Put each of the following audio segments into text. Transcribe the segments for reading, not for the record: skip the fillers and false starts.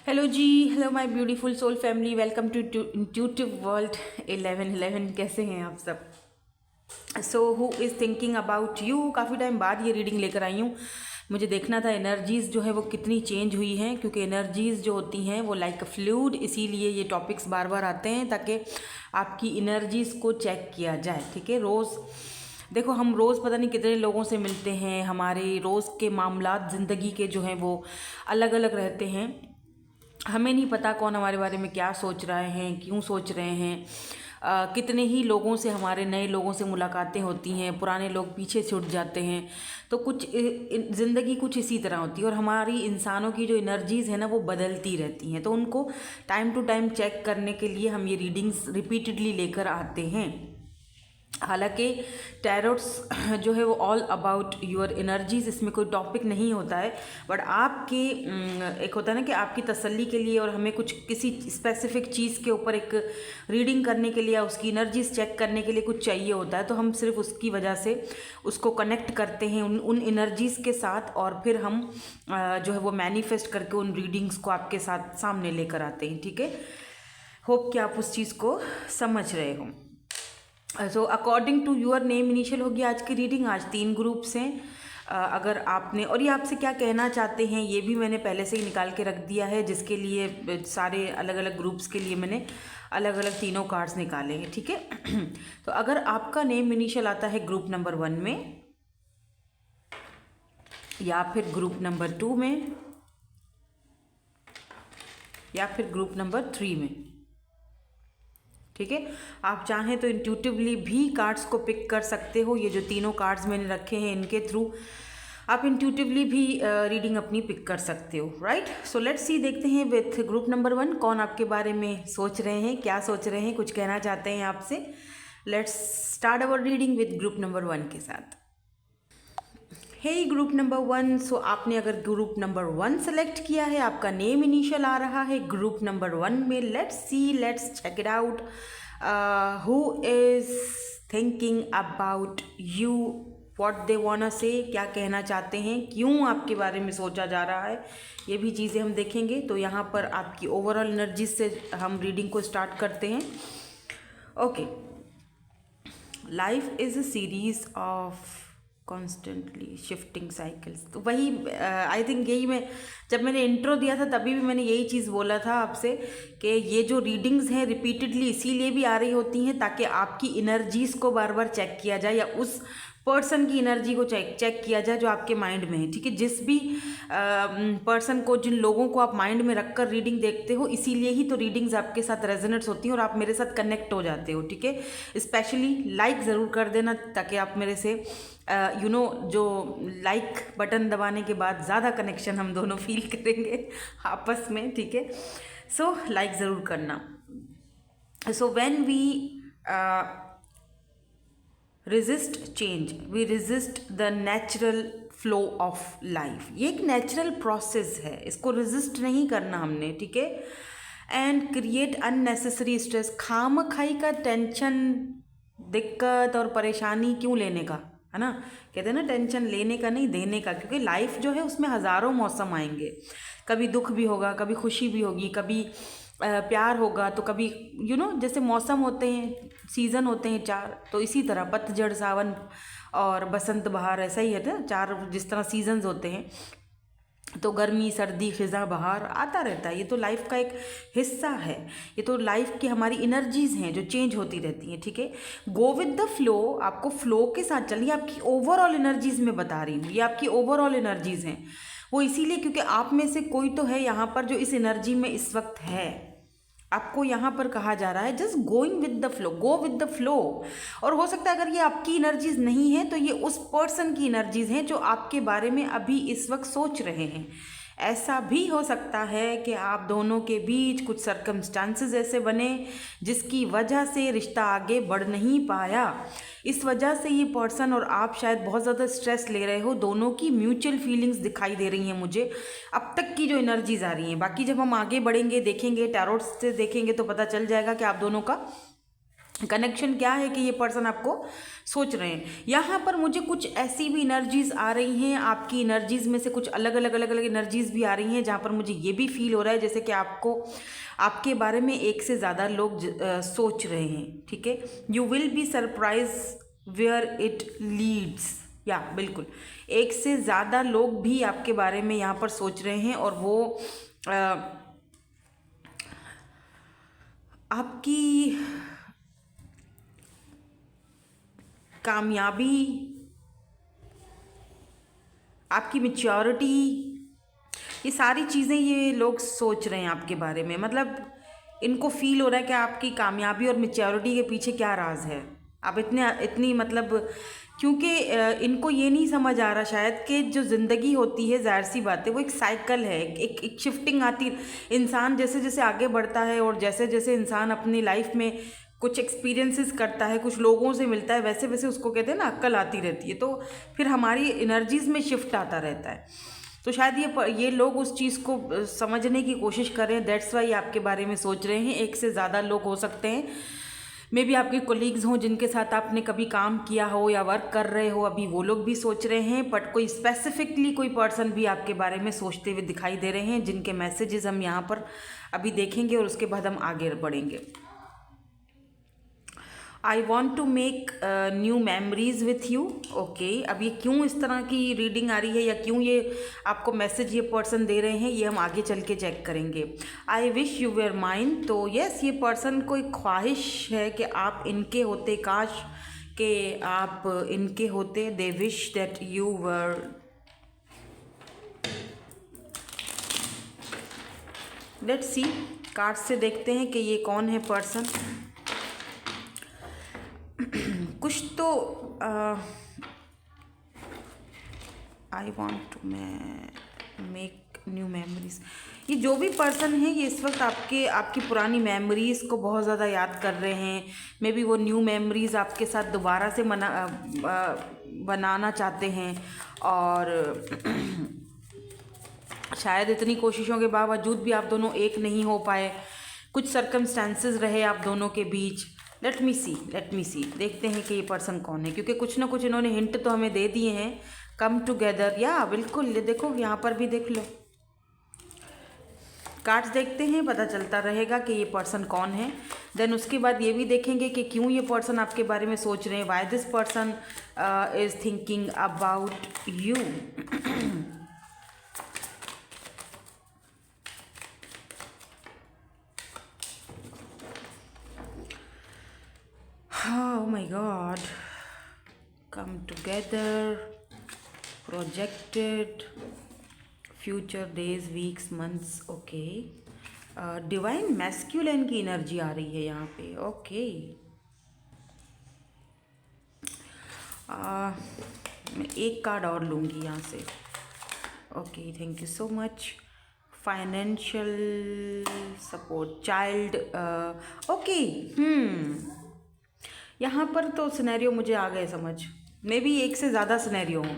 Hello जी। Hello my beautiful soul family, welcome to intuitive world 1111। कैसे हैं आप सब? So who is thinking about you. काफ़ी टाइम बाद ये रीडिंग लेकर आई हूँ। मुझे देखना था एनर्जीज़ जो है वो कितनी चेंज हुई हैं, क्योंकि एनर्जीज़ जो होती हैं वो लाइक अ फ्लूइड, इसीलिए ये टॉपिक्स बार बार आते हैं ताकि आपकी एनर्जीज़ को चेक किया जाए। ठीक है, रोज़ देखो, हम रोज़ पता नहीं कितने लोगों से मिलते हैं, हमारे रोज़ के मामलात ज़िंदगी के जो हैं वो अलग अलग रहते हैं। हमें नहीं पता कौन हमारे बारे में क्या सोच रहे हैं, क्यों सोच रहे हैं। कितने ही लोगों से, हमारे नए लोगों से मुलाकातें होती हैं, पुराने लोग पीछे छूट जाते हैं। तो कुछ ज़िंदगी कुछ इसी तरह होती है, और हमारी इंसानों की जो एनर्जीज़ है ना वो बदलती रहती हैं। तो उनको टाइम टू टाइम चेक करने के लिए हम ये रीडिंग्स रिपीटेडली लेकर आते हैं। हालांकि टैरोट्स जो है वो ऑल अबाउट योर एनर्जीज, इसमें कोई टॉपिक नहीं होता है, बट आपके एक होता है ना कि आपकी तसल्ली के लिए, और हमें कुछ किसी स्पेसिफिक चीज़ के ऊपर एक रीडिंग करने के लिए या उसकी एनर्जीज चेक करने के लिए कुछ चाहिए होता है, तो हम सिर्फ उसकी वजह से उसको कनेक्ट करते हैं उन एनर्जीज़ के साथ, और फिर हम जो है वो मैनिफेस्ट करके उन रीडिंग्स को आपके साथ सामने लेकर आते हैं। ठीक है, होप कि आप उस चीज़ को समझ रहे हो। So according to your name initial होगी आज की रीडिंग। आज 3 ग्रुप्स हैं। अगर आपने, और ये आपसे क्या कहना चाहते हैं ये भी मैंने पहले से ही निकाल के रख दिया है, जिसके लिए सारे अलग अलग ग्रुप्स के लिए मैंने अलग अलग तीनों कार्ड्स निकाले हैं। ठीक है तो अगर आपका नेम इनिशियल आता है ग्रुप नंबर 1 में, या फिर ग्रुप नंबर 2 में, या फिर ग्रुप नंबर 3 में, ठीक है, आप चाहें तो इंट्यूटिवली भी कार्ड्स को पिक कर सकते हो। ये जो तीनों कार्ड्स मैंने रखे हैं इनके थ्रू आप इंट्यूटिवली भी रीडिंग अपनी पिक कर सकते हो। राइट, सो लेट्स सी, देखते हैं विथ ग्रुप नंबर 1 कौन आपके बारे में सोच रहे हैं, क्या सोच रहे हैं, कुछ कहना चाहते हैं आपसे। Let's start our reading with group number 1 के साथ। हे ग्रुप नंबर 1, सो आपने अगर ग्रुप नंबर 1 सेलेक्ट किया है, आपका नेम इनिशियल आ रहा है ग्रुप नंबर 1 में। Let's see, let's check it out. Who is thinking about you, what they wanna say, क्या कहना चाहते हैं, क्यों आपके बारे में सोचा जा रहा है, ये भी चीज़ें हम देखेंगे। तो यहाँ पर आपकी ओवरऑल एनर्जी से हम रीडिंग को स्टार्ट करते हैं। Okay, life is a series of constantly shifting cycles. तो वही आई थिंक यही मैं, जब मैंने इंट्रो दिया था तभी भी मैंने यही चीज़ बोला था आपसे कि ये जो रीडिंग्स हैं रिपीटेडली इसीलिए भी आ रही होती हैं ताकि आपकी एनर्जीज़ को बार बार चेक किया जाए, या उस पर्सन की एनर्जी को चेक किया जाए जो आपके माइंड में है। ठीक है, जिस भी पर्सन को, जिन लोगों को आप माइंड में रख कर रीडिंग देखते हो, इसीलिए ही तो रीडिंग्स आपके साथ रेजोनेट्स होती हैं और आप मेरे साथ कनेक्ट हो जाते हो। ठीक है, स्पेशली लाइक ज़रूर कर देना ताकि आप मेरे से जो लाइक बटन दबाने के बाद ज़्यादा कनेक्शन हम दोनों फील करेंगे आपस में। ठीक है, सो लाइक ज़रूर करना। So when we resist change, we resist the natural flow of life। ये एक नेचुरल प्रोसेस है, इसको resist नहीं करना हमने। ठीक है, एंड क्रिएट अननेसेसरी स्ट्रेस, खाम खाई का टेंशन, दिक्कत और परेशानी क्यों लेने का, है ना। कहते हैं ना, टेंशन लेने का नहीं, देने का, क्योंकि लाइफ जो है उसमें हज़ारों मौसम आएंगे। कभी दुख भी होगा, कभी खुशी भी होगी, कभी प्यार होगा, तो कभी जैसे मौसम होते हैं, सीज़न होते हैं 4, तो इसी तरह पतझड़, सावन और बसंत, बहार, ऐसा ही है ना, 4 जिस तरह सीजन्स होते हैं। तो गर्मी, सर्दी, खिज़ां, बहार आता रहता है। ये तो लाइफ का एक हिस्सा है, ये तो लाइफ की हमारी एनर्जीज़ हैं जो चेंज होती रहती हैं। ठीक है, गो विद द फ्लो, आपको फ्लो के साथ चलिए। आपकी ओवरऑल एनर्जीज़ में बता रही हूँ, ये आपकी ओवरऑल एनर्जीज़ हैं। वो इसीलिए क्योंकि आप में से कोई तो है यहाँ पर जो इस एनर्जी में इस वक्त है। आपको यहाँ पर कहा जा रहा है just going with the flow, go with the flow. और हो सकता है अगर ये आपकी एनर्जीज नहीं है तो ये उस पर्सन की एनर्जीज हैं जो आपके बारे में अभी इस वक्त सोच रहे हैं। ऐसा भी हो सकता है कि आप दोनों के बीच कुछ सर्कमस्टांसेस ऐसे बने जिसकी वजह से रिश्ता आगे बढ़ नहीं पाया। इस वजह से ये पर्सन और आप शायद बहुत ज़्यादा स्ट्रेस ले रहे हो। दोनों की म्यूचुअल फीलिंग्स दिखाई दे रही हैं मुझे, अब तक की जो एनर्जीज आ रही हैं। बाकी जब हम आगे बढ़ेंगे, देखेंगे, टैरोट से देखेंगे तो पता चल जाएगा कि आप दोनों का कनेक्शन क्या है कि ये पर्सन आपको सोच रहे हैं। यहाँ पर मुझे कुछ ऐसी भी एनर्जीज आ रही हैं, आपकी एनर्जीज में से कुछ अलग अलग अलग अलग एनर्जीज भी आ रही हैं, जहाँ पर मुझे ये भी फील हो रहा है जैसे कि आपको आपके बारे में एक से ज़्यादा लोग सोच रहे हैं। ठीक है, you will be surprise where it leads. या बिल्कुल, एक से ज़्यादा लोग भी आपके बारे में यहाँ पर सोच रहे हैं, और वो आपकी कामयाबी, आपकी मैच्योरिटी, ये सारी चीज़ें ये लोग सोच रहे हैं आपके बारे में। मतलब इनको फील हो रहा है कि आपकी कामयाबी और मैच्योरिटी के पीछे क्या राज है। आप इतनी मतलब, क्योंकि इनको ये नहीं समझ आ रहा शायद कि जो ज़िंदगी होती है, ज़ाहिर सी बात है, वो एक साइकिल है, एक शिफ्टिंग आती। इंसान जैसे जैसे आगे बढ़ता है और जैसे जैसे इंसान अपनी लाइफ में कुछ एक्सपीरियंसेस करता है, कुछ लोगों से मिलता है, वैसे वैसे उसको कहते हैं ना, अक्ल आती रहती है, तो फिर हमारी एनर्जीज़ में शिफ्ट आता रहता है। तो शायद ये लोग उस चीज़ को समझने की कोशिश कर रहे हैं, दैट्स वाई आपके बारे में सोच रहे हैं। एक से ज़्यादा लोग हो सकते हैं, मे बी आपके कोलीग्स हों जिनके साथ आपने कभी काम किया हो या वर्क कर रहे हो, अभी वो लोग भी सोच रहे हैं। बट कोई स्पेसिफिकली कोई पर्सन भी आपके बारे में सोचते हुए दिखाई दे रहे हैं, जिनके मैसेजेस हम यहाँ पर अभी देखेंगे और उसके बाद हम आगे बढ़ेंगे। I want to make new memories with you. Okay, अब ये क्यों इस तरह की रीडिंग आ रही है, या क्यों ये आपको मैसेज ये पर्सन दे रहे हैं, ये हम आगे चल के चेक करेंगे। I wish you were mine. तो यस, ये पर्सन को एक ख्वाहिश है कि आप इनके होते, काश कि आप इनके होते। They wish that you were. Let's see, card से देखते हैं कि ये कौन है पर्सन। कुछ तो I want to make new memories. ये जो भी पर्सन है, ये इस वक्त आपकी पुरानी मेमोरीज़ को बहुत ज़्यादा याद कर रहे हैं। मे बी वो न्यू मेमोरीज़ आपके साथ दोबारा से बनाना चाहते हैं, और शायद इतनी कोशिशों के बावजूद भी आप दोनों एक नहीं हो पाए, कुछ सर्कमस्टेंसेस रहे आप दोनों के बीच। लेट मी सी, देखते हैं कि ये पर्सन कौन है, क्योंकि कुछ ना कुछ इन्होंने हिंट तो हमें दे दिए हैं। कम टुगेदर, या बिल्कुल, ये देखो यहाँ पर भी देख लो। कार्ड्स देखते हैं, पता चलता रहेगा कि ये पर्सन कौन है। देन उसके बाद ये भी देखेंगे कि क्यों ये पर्सन आपके बारे में सोच रहे हैं। Why this person is thinking about you. Oh my God. Come together. Projected. Future days, weeks, months. Okay. Divine masculine की एनर्जी आ रही है यहाँ पे। ओके, मैं एक कार्ड और लूँगी यहाँ से। Okay, thank you so much. Financial support, child. Okay, यहाँ पर तो सिनेरियो मुझे आ गए समझ। मे बी एक से ज़्यादा सिनेरियो हो,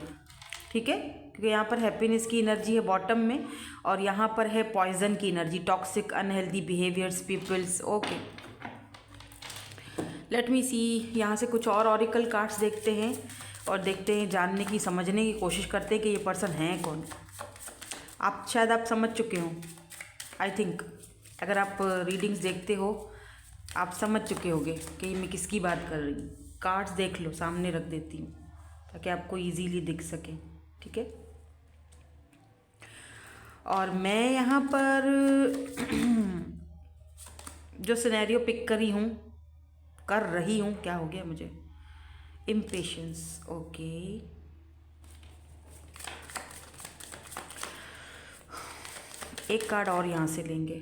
ठीक है, क्योंकि यहाँ पर हैप्पीनेस की एनर्जी है बॉटम में, और यहाँ पर है पॉइजन की energy, toxic unhealthy behaviours, peoples. Okay, let me see, यहाँ से कुछ और ऑरिकल कार्ड्स देखते हैं, और देखते हैं, जानने की, समझने की कोशिश करते हैं कि ये पर्सन है कौन। शायद आप समझ चुके हो, आई थिंक। अगर आप रीडिंग्स देखते हो, आप समझ चुके होंगे कि मैं किसकी बात कर रही हूँ। कार्ड्स देख लो, सामने रख देती हूँ ताकि आपको इजीली दिख सके, ठीक है। और मैं यहाँ पर जो सिनेरियो पिक कर रही हूँ, क्या हो गया मुझे, इम्पेशंस। ओके, एक कार्ड और यहाँ से लेंगे,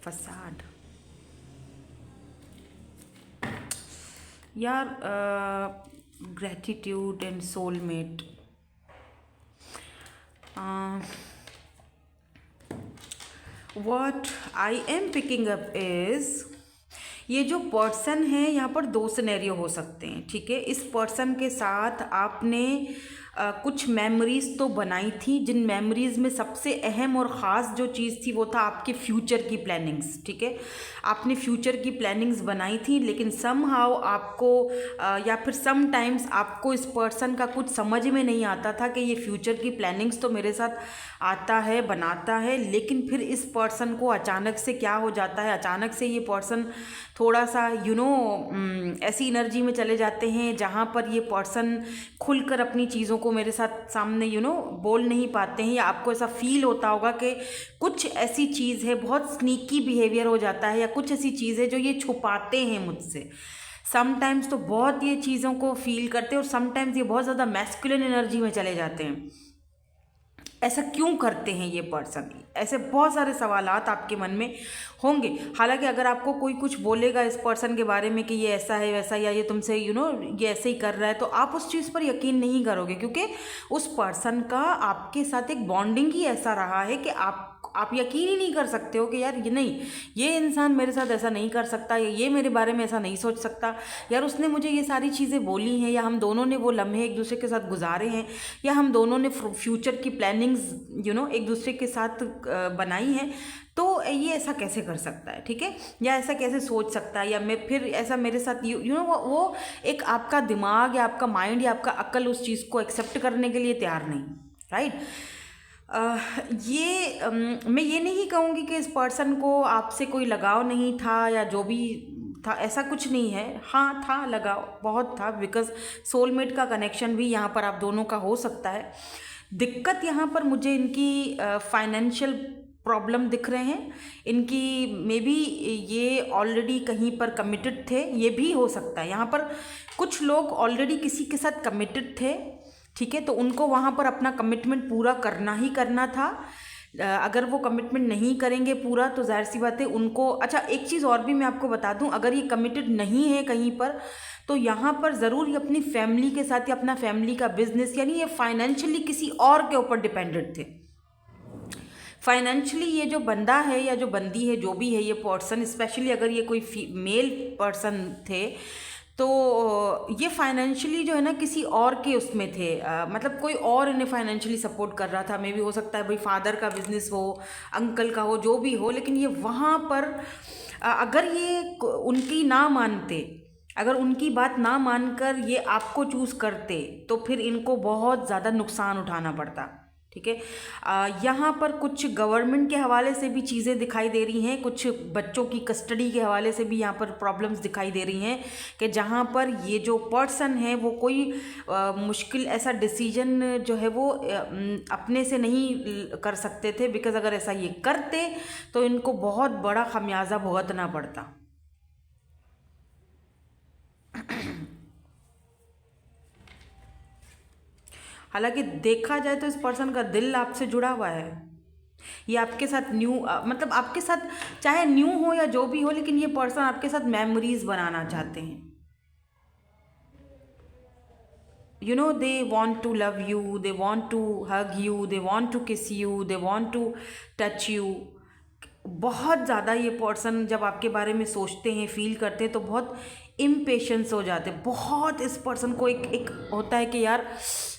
फसाड। यार, gratitude and soulmate. What I am picking up is, ये जो पर्सन है, यहाँ पर दो सिनेरियो हो सकते हैं, ठीक है। इस पर्सन के साथ आपने कुछ मेमोरीज़ तो बनाई थी, जिन मेमोरीज़ में सबसे अहम और ख़ास जो चीज़ थी वो था आपके फ्यूचर की प्लानिंग्स। ठीक है, आपने फ्यूचर की प्लानिंग्स बनाई थी, लेकिन समहाउ आपको या फिर सम टाइम्स आपको इस पर्सन का कुछ समझ में नहीं आता था कि ये फ्यूचर की प्लानिंग्स तो मेरे साथ आता है, बनाता है, लेकिन फिर इस पर्सन को अचानक से क्या हो जाता है, अचानक से ये पर्सन थोड़ा सा ऐसी एनर्जी में चले जाते हैं जहाँ पर ये पर्सन खुलकर अपनी चीज़ों को मेरे साथ सामने बोल नहीं पाते हैं, या आपको ऐसा फील होता होगा कि कुछ ऐसी चीज़ है, बहुत स्नीकी बिहेवियर हो जाता है, या कुछ ऐसी चीज़ है जो ये छुपाते हैं मुझसे। समटाइम्स तो बहुत ये चीज़ों को फील करते हैं, और समटाइम्स ये बहुत ज़्यादा मैस्कुलिन एनर्जी में चले जाते हैं। ऐसा क्यों करते हैं ये पर्सन? ऐसे बहुत सारे सवालात आपके मन में होंगे। हालांकि अगर आपको कोई कुछ बोलेगा इस पर्सन के बारे में कि ये ऐसा है वैसा, या ये तुमसे ये ऐसे ही कर रहा है, तो आप उस चीज़ पर यकीन नहीं करोगे, क्योंकि उस पर्सन का आपके साथ एक बॉन्डिंग ही ऐसा रहा है कि आप यकीन ही नहीं कर सकते हो कि यार ये नहीं, ये इंसान मेरे साथ ऐसा नहीं कर सकता, या ये मेरे बारे में ऐसा नहीं सोच सकता, यार उसने मुझे ये सारी चीज़ें बोली हैं, या हम दोनों ने वो लम्हे एक दूसरे के साथ गुजारे हैं, या हम दोनों ने फ्यूचर की प्लानिंग्स एक दूसरे के साथ बनाई हैं, तो ये ऐसा कैसे कर सकता है? ठीक है, या ऐसा कैसे सोच सकता है, या मैं फिर ऐसा मेरे साथ वो एक आपका दिमाग या आपका माइंड या आपका अक्ल उस चीज़ को एक्सेप्ट करने के लिए तैयार नहीं, राइट? मैं ये नहीं कहूँगी कि इस पर्सन को आपसे कोई लगाव नहीं था या जो भी था, ऐसा कुछ नहीं है। हाँ था, लगाव बहुत था, बिकॉज सोलमेट का कनेक्शन भी यहाँ पर आप दोनों का हो सकता है। दिक्कत यहाँ पर मुझे इनकी फाइनेंशियल प्रॉब्लम दिख रहे हैं, इनकी मे बी ये ऑलरेडी कहीं पर कमिटेड थे, ये भी हो सकता है। यहाँ पर कुछ लोग ऑलरेडी किसी के साथ कमिटेड थे, ठीक है, तो उनको वहाँ पर अपना कमिटमेंट पूरा करना ही करना था। अगर वो कमिटमेंट नहीं करेंगे पूरा तो जाहिर सी बात है उनको। अच्छा, एक चीज़ और भी मैं आपको बता दूं, अगर ये कमिटेड नहीं है कहीं पर, तो यहाँ पर ज़रूर ये अपनी फैमिली के साथ या अपना फैमिली का बिजनेस, यानी ये फाइनेंशियली किसी और के ऊपर डिपेंडेंट थे। फाइनेंशियली ये जो बंदा है या जो बंदी है, जो भी है ये पर्सन, स्पेशली अगर ये कोई मेल पर्सन थे, तो ये फाइनेंशियली जो है ना किसी और के उसमें थे, मतलब कोई और इन्हें फाइनेंशियली सपोर्ट कर रहा था। मे भी हो सकता है भाई फादर का बिजनेस हो, अंकल का हो, जो भी हो, लेकिन ये वहाँ पर अगर ये उनकी ना मानते, अगर उनकी बात ना मानकर ये आपको चूज़ करते, तो फिर इनको बहुत ज़्यादा नुकसान उठाना पड़ता। ठीक है, यहाँ पर कुछ गवर्नमेंट के हवाले से भी चीज़ें दिखाई दे रही हैं, कुछ बच्चों की कस्टडी के हवाले से भी यहाँ पर प्रॉब्लम्स दिखाई दे रही हैं, कि जहाँ पर ये जो पर्सन है वो कोई मुश्किल ऐसा डिसीजन जो है वो अपने से नहीं कर सकते थे, बिकॉज़ अगर ऐसा ये करते तो इनको बहुत बड़ा खमियाजा भुगतना पड़ता। हालांकि देखा जाए तो इस पर्सन का दिल आपसे जुड़ा हुआ है, ये आपके साथ मतलब आपके साथ चाहे न्यू हो या जो भी हो, लेकिन ये पर्सन आपके साथ मेमोरीज बनाना चाहते हैं। They want to love you, they want to hug you, they want to kiss you, they want to touch you. बहुत ज़्यादा ये पर्सन जब आपके बारे में सोचते हैं, फील करते हैं, तो बहुत इम्पेशेंस हो जाते हैं। बहुत इस पर्सन को एक होता है कि यार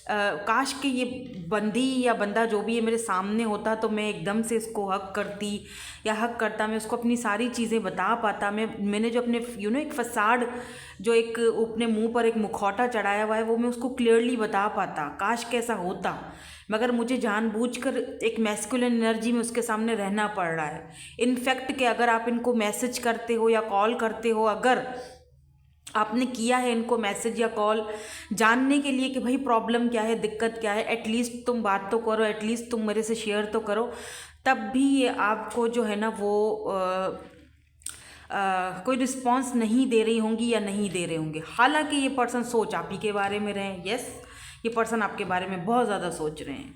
काश कि ये बंदी या बंदा जो भी है मेरे सामने होता, तो मैं एकदम से इसको हक करती या हक करता, मैं उसको अपनी सारी चीज़ें बता पाता। मैंने जो अपने एक फसाड, जो एक अपने मुंह पर एक मुखौटा चढ़ाया हुआ है, वो मैं उसको क्लियरली बता पाता। काश कैसा होता, मगर मुझे जानबूझकर एक मैस्कुलिन एनर्जी में उसके सामने रहना पड़ रहा है। इनफैक्ट कि अगर आप इनको मैसेज करते हो या कॉल करते हो, अगर आपने किया है इनको मैसेज या कॉल जानने के लिए कि भाई प्रॉब्लम क्या है, दिक्कत क्या है, एटलीस्ट तुम बात तो करो, एटलीस्ट तुम मेरे से शेयर तो करो, तब भी ये आपको जो है ना वो कोई रिस्पॉन्स नहीं दे रही होंगी या नहीं दे रहे होंगे। हालांकि ये पर्सन सोच आप ही के बारे में रहे हैं। यस, ये पर्सन आपके बारे में बहुत ज़्यादा सोच रहे हैं।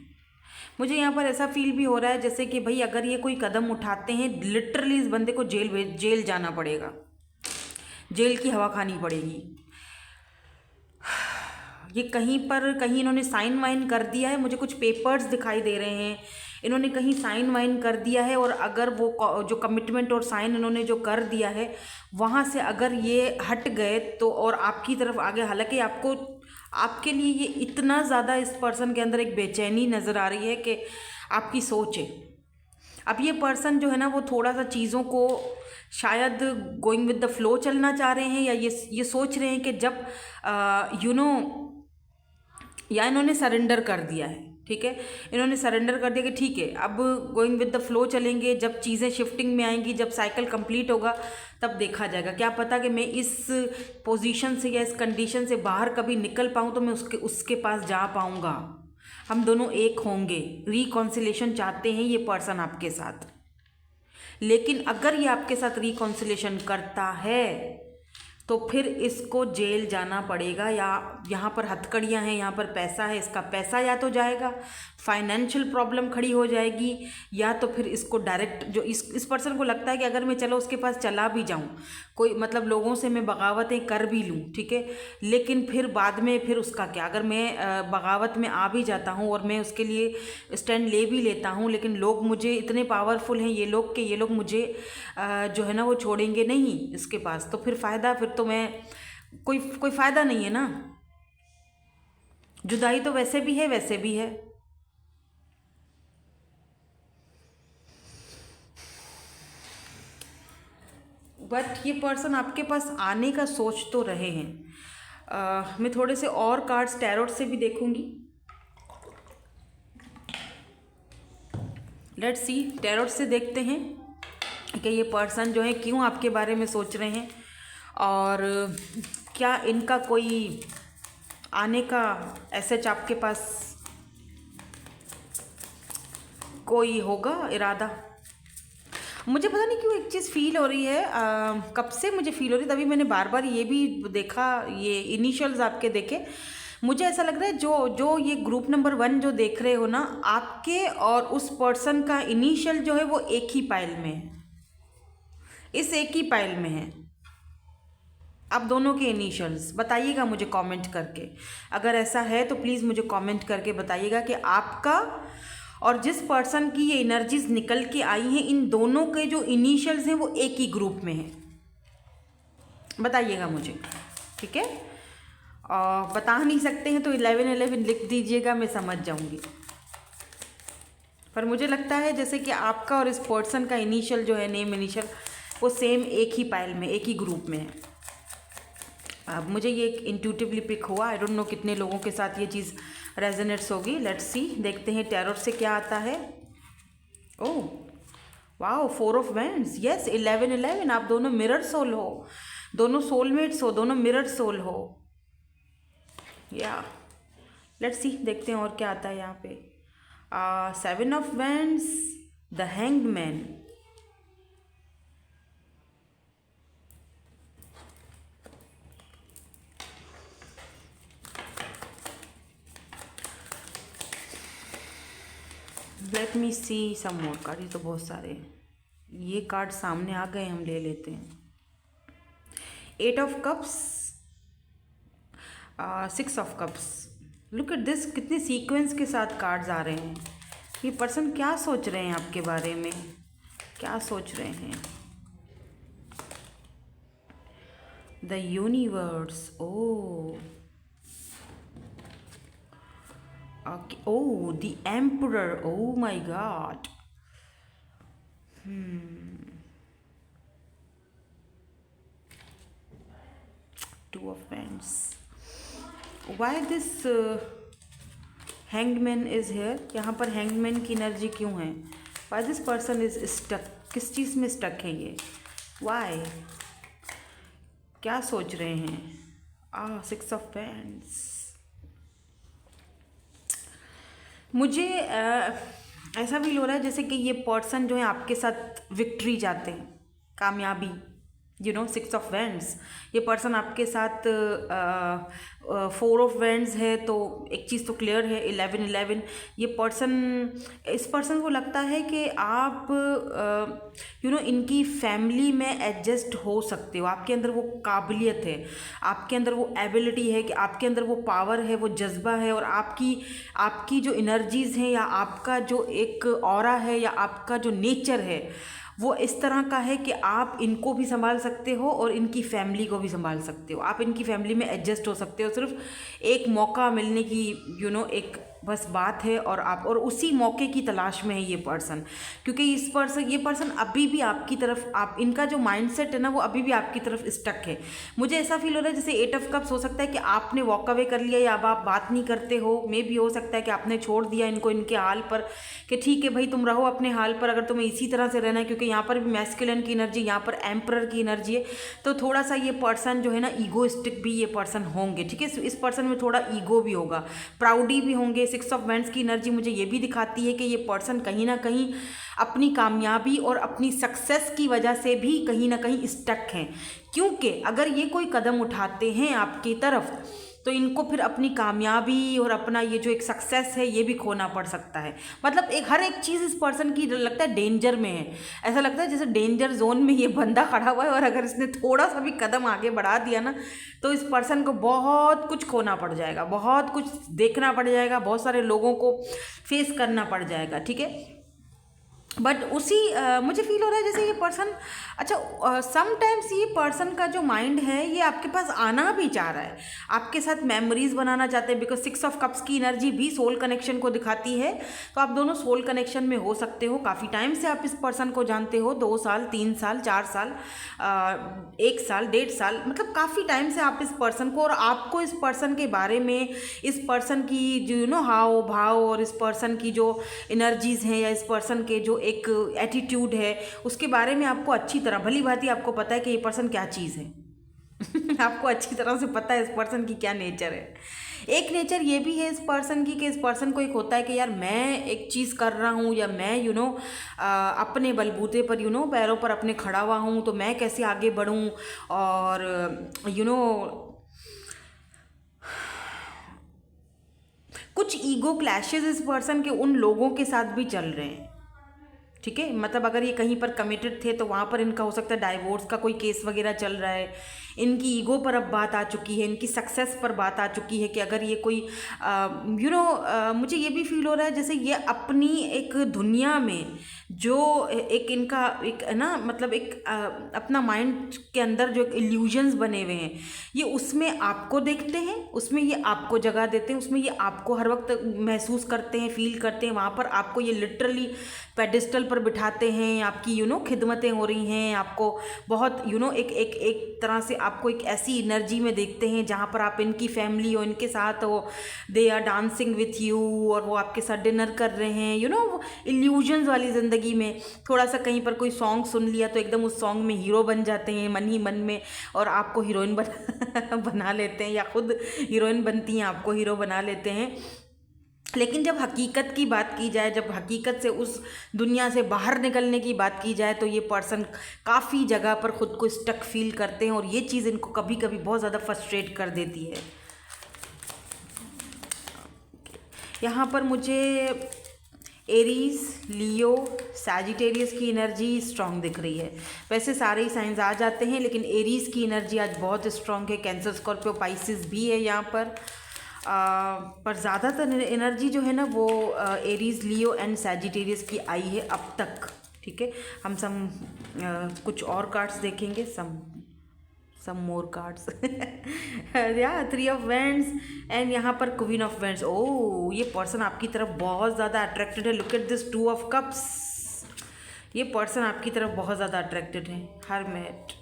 मुझे यहाँ पर ऐसा फील भी हो रहा है जैसे कि भाई अगर ये कोई कदम उठाते हैं, लिटरली इस बंदे को जेल जाना पड़ेगा, जेल की हवा खानी पड़ेगी। ये कहीं इन्होंने साइन वाइन कर दिया है, मुझे कुछ पेपर्स दिखाई दे रहे हैं, इन्होंने कहीं साइन वाइन कर दिया है। और अगर वो जो कमिटमेंट और साइन इन्होंने जो कर दिया है, वहाँ से अगर ये हट गए तो और आपकी तरफ आ गए, हालांकि आपके लिए ये इतना ज़्यादा इस पर्सन के अंदर एक बेचैनी नज़र आ रही है कि आपकी सोच है। अब ये पर्सन जो है ना वो थोड़ा सा चीज़ों को शायद गोइंग विद द फ्लो चलना चाह रहे हैं, या ये सोच रहे हैं कि जब या इन्होंने सरेंडर कर दिया है, ठीक है, इन्होंने सरेंडर कर दिया कि ठीक है अब गोइंग विद द फ्लो चलेंगे, जब चीज़ें शिफ्टिंग में आएंगी, जब साइकिल कंप्लीट होगा तब देखा जाएगा। क्या पता कि मैं इस पोजीशन से या इस कंडीशन से बाहर कभी निकल पाऊँ तो मैं उसके पास जा पाऊँगा, हम दोनों एक होंगे। रिकॉन्सिलेशन चाहते हैं ये पर्सन आपके साथ, लेकिन अगर ये आपके साथ रिकॉन्सिलेशन करता है तो फिर इसको जेल जाना पड़ेगा, या यहाँ पर हथकड़ियाँ हैं, यहाँ पर पैसा है, इसका पैसा या तो जाएगा, फाइनेंशियल प्रॉब्लम खड़ी हो जाएगी, या तो फिर इसको डायरेक्ट जो इस पर्सन को लगता है कि अगर मैं चलो उसके पास चला भी जाऊँ, कोई मतलब लोगों से मैं बगावतें कर भी लूँ, ठीक है, लेकिन फिर बाद में फिर उसका क्या, अगर मैं बगावत में आ भी जाता हूँ और मैं उसके लिए स्टैंड ले भी लेता हूँ, लेकिन लोग मुझे इतने पावरफुल हैं ये लोग मुझे जो है ना वो छोड़ेंगे नहीं इसके पास, तो फिर फ़ायदा, फिर तो मैं कोई फ़ायदा नहीं है ना। जुदाई तो वैसे भी है। बट ये पर्सन आपके पास आने का सोच तो रहे हैं। मैं थोड़े से और कार्ड्स टैरोट से भी देखूंगी। लेट्स सी, टैरोट से देखते हैं कि ये पर्सन जो है क्यों आपके बारे में सोच रहे हैं, और क्या इनका कोई आने का एसएच आपके पास कोई होगा इरादा। मुझे पता नहीं क्यों एक चीज़ फील हो रही है, कब से मुझे फील हो रही है, तभी मैंने बार बार ये भी देखा, ये इनिशियल्स आपके देखे, मुझे ऐसा लग रहा है जो ये ग्रुप नंबर 1 जो देख रहे हो ना, आपके और उस पर्सन का इनिशियल जो है वो एक ही पाइल में है, इस एक ही पाइल में है। आप दोनों के इनिशियल्स बताइएगा मुझे कमेंट करके, अगर ऐसा है तो प्लीज़ मुझे कमेंट करके बताइएगा कि आपका और जिस पर्सन की ये एनर्जीज निकल के आई हैं, इन दोनों के जो इनिशियल्स हैं वो एक ही ग्रुप में हैं। बताइएगा मुझे, ठीक है। और बता नहीं सकते हैं तो 1111 लिख दीजिएगा, मैं समझ जाऊंगी। पर मुझे लगता है जैसे कि आपका और इस पर्सन का इनिशियल जो है, नेम इनिशियल, वो सेम एक ही पाइल में, एक ही ग्रुप में है। अब मुझे ये इंट्यूटिवली पिक हुआ, आई डोंट नो कितने लोगों के साथ ये चीज़ रेजोनेट्स होगी। लेट्स सी, देखते हैं टैरोट से क्या आता है। Oh wow, 4 of wands, yes 1111। आप दोनों मिरर सोल हो, दोनों सोलमेट्स हो, दोनों मिरर सोल हो, या लेट्स सी, देखते हैं और क्या आता है यहाँ पे। 7 of wands, the hanged man, let me see some more card. ये तो बहुत सारे हैं, ये कार्ड सामने आ गए, हम ले लेते हैं। 8 of cups, 6 of cups. Look at this, कितने सीक्वेंस के साथ कार्ड्स आ रहे हैं। ये पर्सन क्या सोच रहे हैं आपके बारे में, क्या सोच रहे हैं। The universe, oh okay. Oh, the emperor, oh my god. 2 of wands. Why this hanged man is here? यहाँ पर hanged man की एनर्जी क्यों है? Why this person is stuck? किस चीज़ में stuck है ये? Why? क्या सोच रहे हैं? 6 of wands. मुझे ऐसा फील हो रहा है जैसे कि ये पर्सन जो है आपके साथ विक्ट्री चाहते हैं, कामयाबी। 6 ऑफ वैंड्स, ये पर्सन आपके साथ 4 ऑफ वैंड्स है, तो एक चीज़ तो क्लियर है। 1111, ये पर्सन, इस पर्सन को लगता है कि आप इनकी फैमिली में एडजस्ट हो सकते हो। आपके अंदर वो काबिलियत है, आपके अंदर वो एबिलिटी है, कि आपके अंदर वो पावर है, वो जज्बा है, और आपकी जो एनर्जीज़ हैं, या आपका जो एक ऑरा है, या आपका जो नेचर है, वो इस तरह का है कि आप इनको भी संभाल सकते हो और इनकी फैमिली को भी संभाल सकते हो, आप इनकी फैमिली में एडजस्ट हो सकते हो। सिर्फ एक मौका मिलने की एक बस बात है, और उसी मौके की तलाश में है ये पर्सन, क्योंकि ये पर्सन अभी भी आपकी तरफ, आप इनका जो माइंडसेट है ना वो अभी भी आपकी तरफ स्टक है। मुझे ऐसा फील हो रहा है जैसे 8 ऑफ कप्स, हो सकता है कि आपने वॉक अवे कर लिया या अब आप बात नहीं करते हो, मे भी हो सकता है कि आपने छोड़ दिया इनको इनके हाल पर, कि ठीक है भाई तुम रहो अपने हाल पर, अगर तुम्हें इसी तरह से रहना है, क्योंकि यहाँ पर भी मैस्कुलिन की एनर्जी, यहाँ पर एम्परर की एनर्जी है, तो थोड़ा सा ये पर्सन जो है ना ईगोइस्टिक भी ये पर्सन होंगे, ठीक है। इस पर्सन में थोड़ा ईगो भी होगा, प्राउडी भी होंगे। 6 ऑफ वैंड्स की एनर्जी मुझे ये भी दिखाती है कि ये पर्सन कहीं ना कहीं अपनी कामयाबी और अपनी सक्सेस की वजह से भी कहीं ना कहीं स्टक हैं, क्योंकि अगर ये कोई कदम उठाते हैं आपकी तरफ तो इनको फिर अपनी कामयाबी और अपना ये जो एक सक्सेस है ये भी खोना पड़ सकता है। मतलब हर एक चीज़ इस पर्सन की लगता है डेंजर में है, ऐसा लगता है जैसे डेंजर जोन में ये बंदा खड़ा हुआ है, और अगर इसने थोड़ा सा भी कदम आगे बढ़ा दिया ना तो इस पर्सन को बहुत कुछ खोना पड़ जाएगा, बहुत कुछ देखना पड़ जाएगा, बहुत सारे लोगों को फेस करना पड़ जाएगा, ठीक है। बट मुझे फील हो रहा है जैसे ये पर्सन, अच्छा समटाइम्स ये पर्सन का जो माइंड है ये आपके पास आना भी चाह रहा है, आपके साथ मेमोरीज बनाना चाहते हैं, बिकॉज 6 ऑफ कप्स की एनर्जी भी सोल कनेक्शन को दिखाती है। तो आप दोनों सोल कनेक्शन में हो सकते हो, काफ़ी टाइम से आप इस पर्सन को जानते हो, 2 साल 3 साल 4 साल 1 साल 1.5 साल, मतलब काफ़ी टाइम से आप इस पर्सन को, और आपको इस पर्सन के बारे में, इस पर्सन की जो हाव भाव और इस पर्सन की जो एनर्जीज़ हैं या इस पर्सन के जो एक एटीट्यूड है उसके बारे में आपको अच्छी तरह भली भांति आपको पता है कि ये पर्सन क्या चीज़ है आपको अच्छी तरह से पता है इस पर्सन की क्या नेचर है। एक नेचर ये भी है इस पर्सन की कि इस पर्सन को एक होता है कि यार मैं एक चीज़ कर रहा हूँ, या मैं अपने बलबूते पर पैरों पर अपने खड़ा हुआ हूँ, तो मैं कैसे आगे बढ़ूँ, और कुछ ईगो क्लैशेस इस पर्सन के उन लोगों के साथ भी चल रहे हैं, ठीक है। मतलब अगर ये कहीं पर कमिटेड थे तो वहाँ पर इनका हो सकता है डाइवोर्स का कोई केस वगैरह चल रहा है, इनकी ईगो पर अब बात आ चुकी है, इनकी सक्सेस पर बात आ चुकी है कि अगर ये कोई मुझे ये भी फील हो रहा है जैसे ये अपनी एक दुनिया में जो एक इनका एक है ना, मतलब एक अपना माइंड के अंदर जो इल्यूजन्स बने हुए हैं, ये उसमें आपको देखते हैं, उसमें ये आपको जगह देते हैं, उसमें ये आपको हर वक्त महसूस करते हैं, फील करते हैं, वहाँ पर आपको ये लिटरली पेडिस्टल पर बिठाते हैं, आपकी खिदमतें हो रही हैं, आपको बहुत एक तरह से आपको एक ऐसी एनर्जी में देखते हैं जहाँ पर आप इनकी फैमिली हो, इनके साथ हो, they are dancing with you, और वो आपके साथ डिनर कर रहे हैं, इल्यूजन्स वाली ज़िंदगी में। थोड़ा सा कहीं पर कोई सॉन्ग सुन लिया तो एकदम उस सॉन्ग में हीरो बन जाते हैं मन ही मन में, और आपको हीरोइन बना लेते हैं, या खुद हीरोइन बनती हैं आपको हीरो बना लेते हैं। लेकिन जब हकीकत की बात की जाए, जब हकीकत से उस दुनिया से बाहर निकलने की बात की जाए, तो ये पर्सन काफ़ी जगह पर ख़ुद को स्टक फील करते हैं, और ये चीज़ इनको कभी कभी बहुत ज़्यादा फ्रस्ट्रेट कर देती है। यहाँ पर मुझे एरीज, लियो, सैजिटेरियस की एनर्जी स्ट्रॉन्ग दिख रही है। वैसे सारे ही साइंस आ जाते हैं, लेकिन एरीज की एनर्जी आज बहुत स्ट्रॉन्ग है। कैंसर, स्कॉर्पियो, पाइसिस भी है यहाँ पर ज़्यादातर एनर्जी जो है ना वो एरीज, लियो एंड सैजिटेरियस की आई है अब तक, ठीक है। हम कुछ और कार्ड्स देखेंगे, सम मोर कार्ड्स या 3 ऑफ वैंड्स एंड यहाँ पर क्वीन ऑफ वैंड्स। ओह, ये पर्सन आपकी तरफ बहुत ज़्यादा अट्रैक्टेड है। Look at this 2 of cups, ये पर्सन आपकी तरफ बहुत ज़्यादा अट्रैक्टेड है। हरमेट,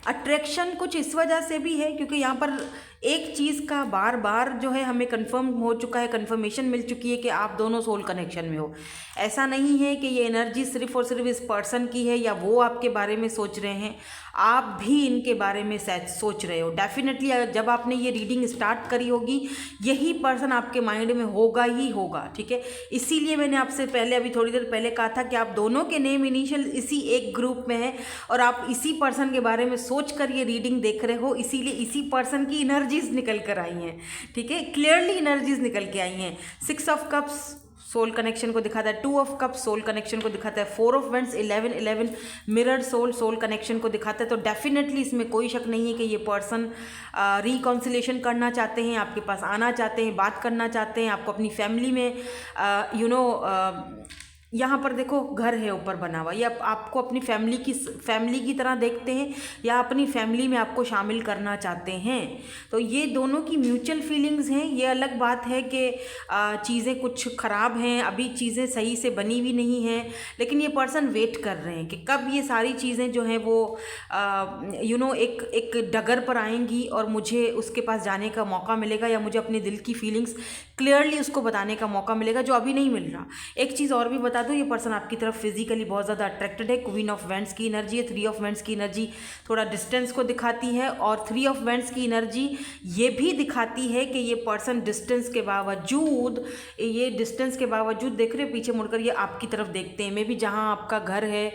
अट्रैक्शन कुछ इस वजह से भी है क्योंकि यहाँ पर एक चीज़ का बार बार जो है हमें कंफर्म हो चुका है, कंफर्मेशन मिल चुकी है कि आप दोनों सोल कनेक्शन में हो। ऐसा नहीं है कि ये एनर्जी सिर्फ और सिर्फ इस पर्सन की है या वो आपके बारे में सोच रहे हैं, आप भी इनके बारे में सोच रहे हो। डेफिनेटली जब आपने ये रीडिंग स्टार्ट करी होगी यही पर्सन आपके माइंड में होगा ही होगा, ठीक है। इसीलिए मैंने आपसे पहले अभी थोड़ी देर पहले कहा था कि आप दोनों के नेम इनिशियल इसी एक ग्रुप में है और आप इसी पर्सन के बारे में सोच कर ये रीडिंग देख रहे हो, इसीलिए इसी पर्सन की एनर्जीज निकल कर आई हैं, ठीक है। क्लियरली एनर्जीज निकल के आई हैं। 6 ऑफ कप्स सोल कनेक्शन को दिखाता है, 2 ऑफ कप्स सोल कनेक्शन को दिखाता है, 4 of wands 11 mirror soul connection को दिखाता है। तो डेफिनेटली इसमें कोई शक नहीं है कि ये पर्सन रिकॉन्सिलेशन करना चाहते हैं, आपके पास आना चाहते हैं, बात करना चाहते हैं, आपको अपनी फैमिली में यहाँ पर देखो घर है ऊपर बना हुआ, ये आपको अपनी फैमिली की तरह देखते हैं या अपनी फैमिली में आपको शामिल करना चाहते हैं। तो ये दोनों की म्यूचुअल फीलिंग्स हैं। ये अलग बात है कि चीज़ें कुछ ख़राब हैं, अभी चीज़ें सही से बनी हुई नहीं हैं, लेकिन ये पर्सन वेट कर रहे हैं कि कब ये सारी चीज़ें जो हैं वो एक डगर पर आएंगी और मुझे उसके पास जाने का मौका मिलेगा या मुझे अपने दिल की फीलिंग्स क्लियरली उसको बताने का मौका मिलेगा, जो अभी नहीं मिल रहा। एक चीज़ और भी बता दूं, ये पर्सन आपकी तरफ फिजिकली बहुत ज़्यादा अट्रैक्टेड है। क्वीन ऑफ वेंट्स की एनर्जी है, 3 ऑफ वेंट्स की एनर्जी थोड़ा डिस्टेंस को दिखाती है, और 3 ऑफ वेंट्स की एनर्जी ये भी दिखाती है कि ये पर्सन डिस्टेंस के बावजूद देख रहे हो पीछे मुड़कर ये आपकी तरफ देखते हैं। मे बी जहाँ आपका घर है,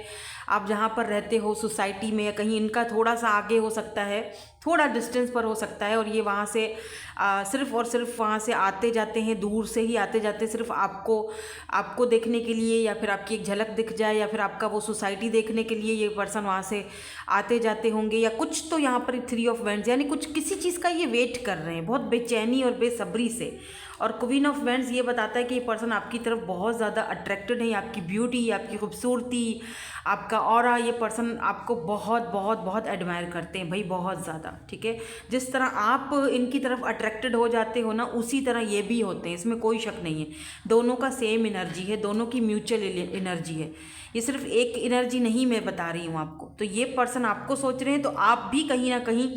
आप जहाँ पर रहते हो सोसाइटी में, या कहीं इनका थोड़ा सा आगे हो सकता है, थोड़ा डिस्टेंस पर हो सकता है, और ये वहाँ से सिर्फ और सिर्फ वहाँ से आते जाते हैं, दूर से ही आते जाते सिर्फ आपको देखने के लिए, या फिर आपकी एक झलक दिख जाए, या फिर आपका वो सोसाइटी देखने के लिए ये पर्सन वहाँ से आते जाते होंगे, या कुछ तो यहाँ पर 3 ऑफ वेंट्स यानी कुछ किसी चीज़ का ये वेट कर रहे हैं बहुत बेचैनी और बेसब्री से। और क्वीन ऑफ वेंट्स ये बताता है कि ये पर्सन आपकी तरफ बहुत ज़्यादा अट्रैक्टेड है, आपकी ब्यूटी, आपकी खूबसूरती, आपका ऑरा, ये पर्सन आपको बहुत बहुत बहुत एडमायर करते हैं भाई, बहुत ज़्यादा। ठीक है, जिस तरह आप इनकी तरफ अट्रैक्टेड हो जाते हो ना, उसी तरह ये भी होते हैं, इसमें कोई शक नहीं है। दोनों का सेम एनर्जी है, दोनों की म्यूचुअल एनर्जी है, ये सिर्फ एक एनर्जी नहीं मैं बता रही हूँ आपको। तो ये पर्सन आपको सोच रहे हैं, तो आप भी कहीं ना कहीं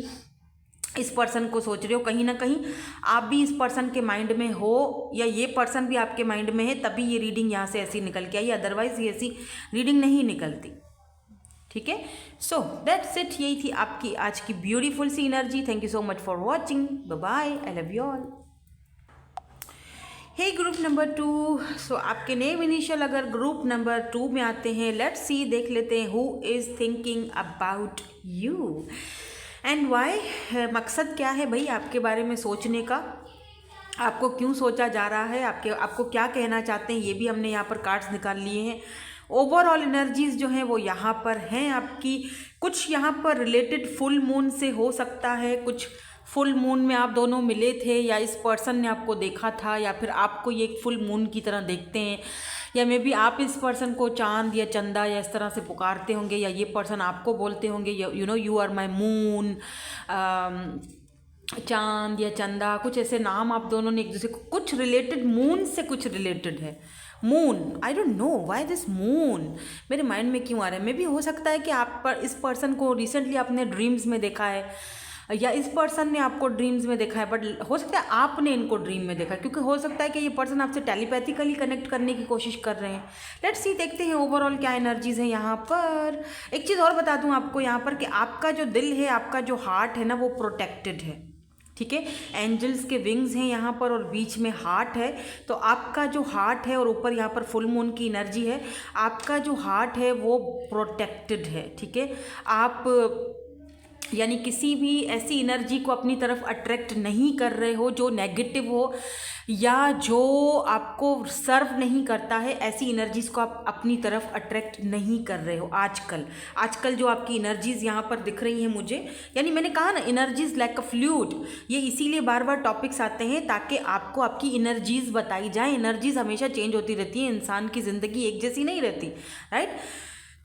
इस पर्सन को सोच रहे हो, कहीं ना कहीं आप भी इस पर्सन के माइंड में हो, या ये पर्सन भी आपके माइंड में है, तभी ये रीडिंग यहाँ से ऐसी निकल के आई, अदरवाइज ये ऐसी रीडिंग नहीं निकलती। ठीक है, सो दैट्स इट, यही थी आपकी आज की ब्यूटीफुल सी energy. Thank you so much for watching, bye bye, I love you all. Hey group number 2, so आपके नेम इनिशियल अगर ग्रुप नंबर 2 में आते हैं, लेट्स सी, देख लेते हैं who is thinking about you and why. मकसद क्या है भाई आपके बारे में सोचने का, आपको क्यों सोचा जा रहा है, आपको क्या कहना चाहते हैं, ये भी हमने यहाँ पर कार्ड्स निकाल लिए हैं। ओवरऑल एनर्जीज जो हैं वो यहाँ पर हैं आपकी, कुछ यहाँ पर रिलेटेड फुल मून से हो सकता है, कुछ फुल मून में आप दोनों मिले थे, या इस पर्सन ने आपको देखा था, या फिर आपको ये एक फुल मून की तरह देखते हैं, या मे बी आप इस पर्सन को चांद या चंदा या इस तरह से पुकारते होंगे, या ये पर्सन आपको बोलते होंगे यू आर माई मून, चांद या चंदा, कुछ ऐसे नाम आप दोनों ने एक दूसरे को, कुछ रिलेटेड मून से कुछ रिलेटेड है। Moon, I don't know why this moon मेरे माइंड में क्यों आ रहा है। मे बी हो सकता है कि आप पर इस पर्सन को रिसेंटली आपने ड्रीम्स में देखा है, या इस पर्सन ने आपको ड्रीम्स में देखा है, बट हो सकता है आपने इनको ड्रीम में देखा, क्योंकि हो सकता है कि ये पर्सन आपसे टेलीपैथिकली कनेक्ट करने की कोशिश कर रहे हैं। लेट्स सी, देखते हैं ओवरऑल क्या एनर्जीज हैं यहाँ पर। एक चीज़ और बता दूँ आपको यहाँ पर कि आपका जो दिल है, आपका जो हार्ट है ना, वो प्रोटेक्टेड है। ठीक है, एंजल्स के विंग्स हैं यहाँ पर और बीच में हार्ट है, तो आपका जो हार्ट है और ऊपर यहाँ पर फुल मून की एनर्जी है, आपका जो हार्ट है वो प्रोटेक्टेड है। ठीक है, आप यानी किसी भी ऐसी एनर्जी को अपनी तरफ अट्रैक्ट नहीं कर रहे हो जो नेगेटिव हो या जो आपको सर्व नहीं करता है, ऐसी एनर्जीज़ को आप अपनी तरफ अट्रैक्ट नहीं कर रहे हो आजकल जो आपकी एनर्जीज़ यहाँ पर दिख रही हैं मुझे, यानी मैंने कहा ना एनर्जीज़ लाइक अ फ्लूइड, ये इसीलिए बार बार टॉपिक्स आते हैं ताकि आपको आपकी एनर्जीज़ बताई जाए। एनर्जीज़ हमेशा चेंज होती रहती है, इंसान की ज़िंदगी एक जैसी नहीं रहती, राइट।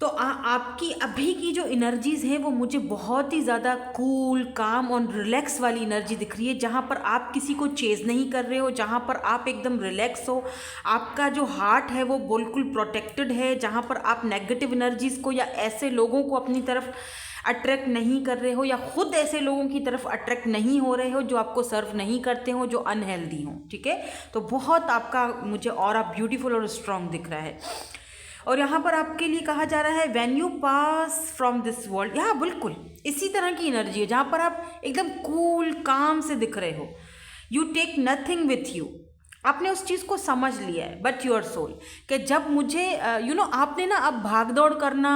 तो आपकी अभी की जो एनर्जीज़ हैं वो मुझे बहुत ही ज़्यादा कूल, काम और रिलैक्स वाली एनर्जी दिख रही है, जहाँ पर आप किसी को चेज़ नहीं कर रहे हो, जहाँ पर आप एकदम रिलैक्स हो, आपका जो हार्ट है वो बिल्कुल प्रोटेक्टेड है, जहाँ पर आप नेगेटिव एनर्जीज़ को या ऐसे लोगों को अपनी तरफ अट्रैक्ट नहीं कर रहे हो, या खुद ऐसे लोगों की तरफ अट्रैक्ट नहीं हो रहे हो जो आपको सर्व नहीं करते हो, जो अनहेल्दी हो। ठीक है, तो बहुत आपका मुझे ऑरा ब्यूटीफुल और स्ट्रॉन्ग दिख रहा है। और यहाँ पर आपके लिए कहा जा रहा है when you pass from this world, यहाँ बिल्कुल इसी तरह की एनर्जी है जहाँ पर आप एकदम कूल काम से दिख रहे हो। You take nothing with you, आपने उस चीज़ को समझ लिया है, बट योर सोल कि जब मुझे आपने ना अब भाग दौड़ करना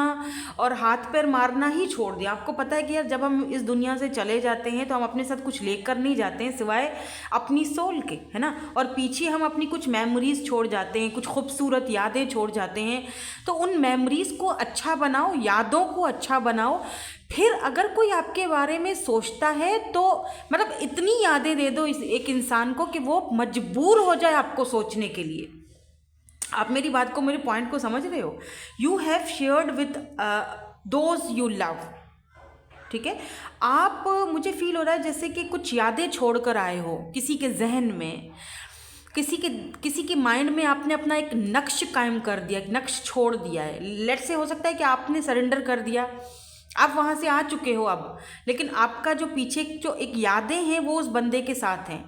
और हाथ पैर मारना ही छोड़ दिया। आपको पता है कि यार जब हम इस दुनिया से चले जाते हैं तो हम अपने साथ कुछ लेकर नहीं जाते हैं सिवाय अपनी सोल के, है ना। और पीछे हम अपनी कुछ मेमोरीज छोड़ जाते हैं, कुछ खूबसूरत यादें छोड़ जाते हैं। तो उन मेमोरीज को अच्छा बनाओ, यादों को अच्छा बनाओ। फिर अगर कोई आपके बारे में सोचता है तो मतलब इतनी यादें दे दो इस एक इंसान को कि वो मजबूर हो जाए आपको सोचने के लिए। आप मेरी बात को, मेरे पॉइंट को समझ रहे हो? You have shared with those you love, ठीक है। आप, मुझे फील हो रहा है जैसे कि कुछ यादें छोड़ कर आए हो किसी के जहन में, किसी के माइंड में आपने अपना एक नक्श कायम कर दिया, एक नक्श छोड़ दिया है। लेट से हो सकता है कि आपने सरेंडर कर दिया, आप वहाँ से आ चुके हो अब, लेकिन आपका जो पीछे जो एक यादें हैं वो उस बंदे के साथ हैं।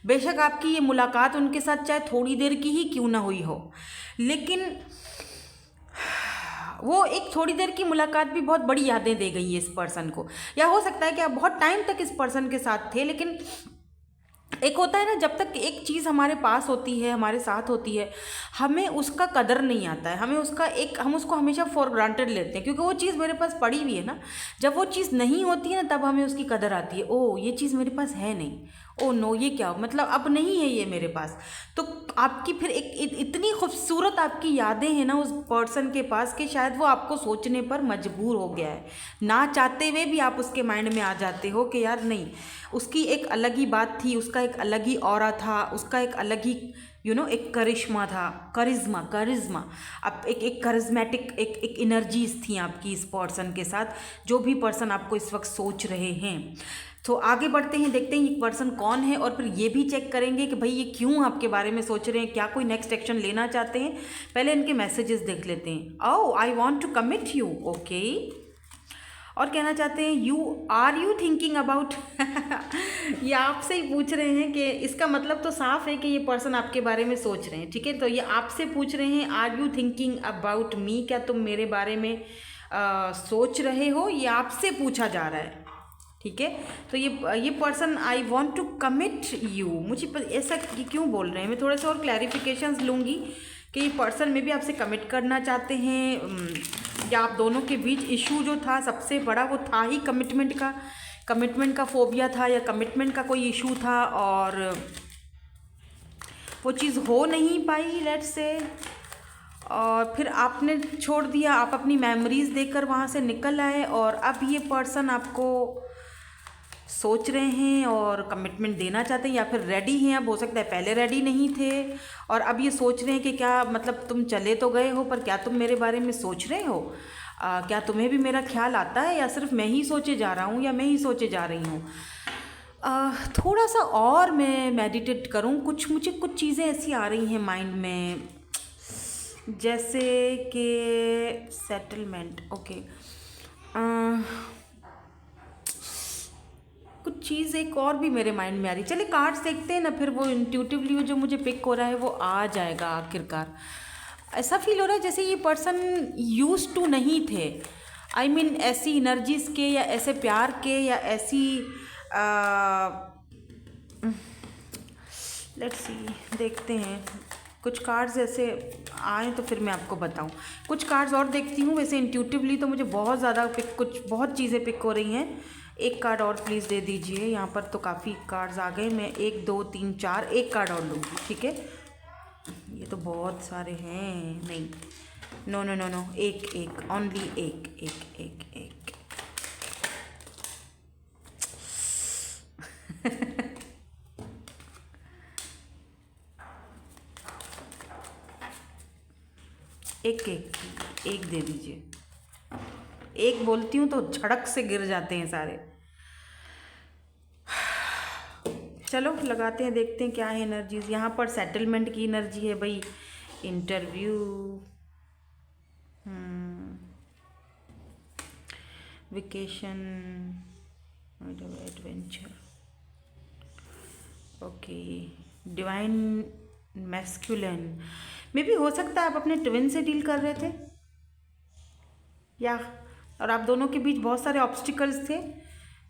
बेशक आपकी ये मुलाकात उनके साथ चाहे थोड़ी देर की ही क्यों ना हुई हो, लेकिन वो एक थोड़ी देर की मुलाकात भी बहुत बड़ी यादें दे गई है इस पर्सन को। या हो सकता है कि आप बहुत टाइम तक इस पर्सन के साथ थे, लेकिन एक होता है ना, जब तक एक चीज़ हमारे पास होती है, हमारे साथ होती है, हमें उसका कदर नहीं आता है, हम उसको हमेशा फॉर ग्रांटेड लेते हैं, क्योंकि वो चीज़ मेरे पास पड़ी हुई है ना। जब वो चीज़ नहीं होती है ना, तब हमें उसकी कदर आती है। ओ ये चीज़ मेरे पास है नहीं, ओ नो ये क्या, मतलब अब नहीं है ये मेरे पास। तो आपकी फिर एक इतनी खूबसूरत आपकी यादें हैं ना उस पर्सन के पास कि शायद वो आपको सोचने पर मजबूर हो गया है। ना चाहते हुए भी आप उसके माइंड में आ जाते हो कि यार नहीं, उसकी एक अलग ही बात थी, उसका एक अलग ही ऑरा था, उसका एक अलग ही एक करिश्मा था, करिश्मा अब एक करिज्मेटिक एक एनर्जीज थी आपकी इस पर्सन के साथ, जो भी पर्सन आपको इस वक्त सोच रहे हैं। तो आगे बढ़ते हैं, देखते हैं ये पर्सन कौन है, और फिर ये भी चेक करेंगे कि भाई ये क्यों आपके बारे में सोच रहे हैं, क्या कोई नेक्स्ट एक्शन लेना चाहते हैं। पहले इनके मैसेजेस देख लेते हैं। Oh I want to commit you, okay. और कहना चाहते हैं यू थिंकिंग अबाउट ये आपसे ही पूछ रहे हैं कि इसका मतलब तो साफ है कि ये पर्सन आपके बारे में सोच रहे हैं, ठीक है। तो ये आपसे पूछ रहे हैं are you thinking about me, क्या तुम मेरे बारे में सोच रहे हो, ये आपसे पूछा जा रहा है, ठीक है। तो ये person I want to commit you, मुझे ऐसा क्यों बोल रहे हैं, मैं थोड़े से और क्लैरिफिकेशंस लूँगी कि ये पर्सन में भी आपसे कमिट करना चाहते हैं, या आप दोनों के बीच इशू जो था सबसे बड़ा वो था ही कमिटमेंट का फोबिया था, या कमिटमेंट का कोई इशू था और वो चीज़ हो नहीं पाई लेट्स से, और फिर आपने छोड़ दिया, आप अपनी मेमोरीज़ देखकर वहाँ से निकल आए, और अब ये पर्सन आपको सोच रहे हैं और कमिटमेंट देना चाहते हैं, या फिर रेडी हैं। अब हो सकता है पहले रेडी नहीं थे और अब ये सोच रहे हैं कि क्या मतलब तुम चले तो गए हो, पर क्या तुम मेरे बारे में सोच रहे हो, क्या तुम्हें भी मेरा ख्याल आता है, या सिर्फ मैं ही सोचे जा रहा हूँ, या मैं ही सोचे जा रही हूँ। थोड़ा सा और मैं मेडिटेट करूँ, मुझे कुछ चीज़ें ऐसी आ रही हैं माइंड में, जैसे कि सेटलमेंट, ओके। कुछ चीज़ एक और भी मेरे माइंड में आ रही। चलिए कार्ड्स देखते हैं ना, फिर वो इंट्यूटिवली जो मुझे पिक हो रहा है वो आ जाएगा आखिरकार। ऐसा फील हो रहा है जैसे ये पर्सन यूज टू नहीं थे, आई मीन ऐसी एनर्जीज़ के, या ऐसे प्यार के, या ऐसी लेट्स सी, देखते हैं कुछ कार्ड्स ऐसे आए तो फिर मैं आपको बताऊं। कुछ कार्ड्स और देखती हूँ, वैसे इंट्यूटिवली तो मुझे बहुत ज़्यादा कुछ बहुत चीज़ें पिक हो रही हैं। एक कार्ड और प्लीज़ दे दीजिए, यहाँ पर तो काफ़ी कार्ड्स आ गए, मैं 1 2 3 4 एक कार्ड और लूँगी, ठीक है। ये तो बहुत सारे हैं, नहीं, नो नो नो नो, एक ओनली एक एक दे दीजिए। एक बोलती हूँ तो झड़क से गिर जाते हैं सारे। चलो लगाते हैं, देखते हैं क्या है एनर्जीज। यहाँ पर सेटलमेंट की एनर्जी है भाई, interview, vacation, adventure, okay, divine masculine. मे भी हो सकता है आप अपने ट्विन से डील कर रहे थे, या और आप दोनों के बीच बहुत सारे ऑब्स्टिकल्स थे,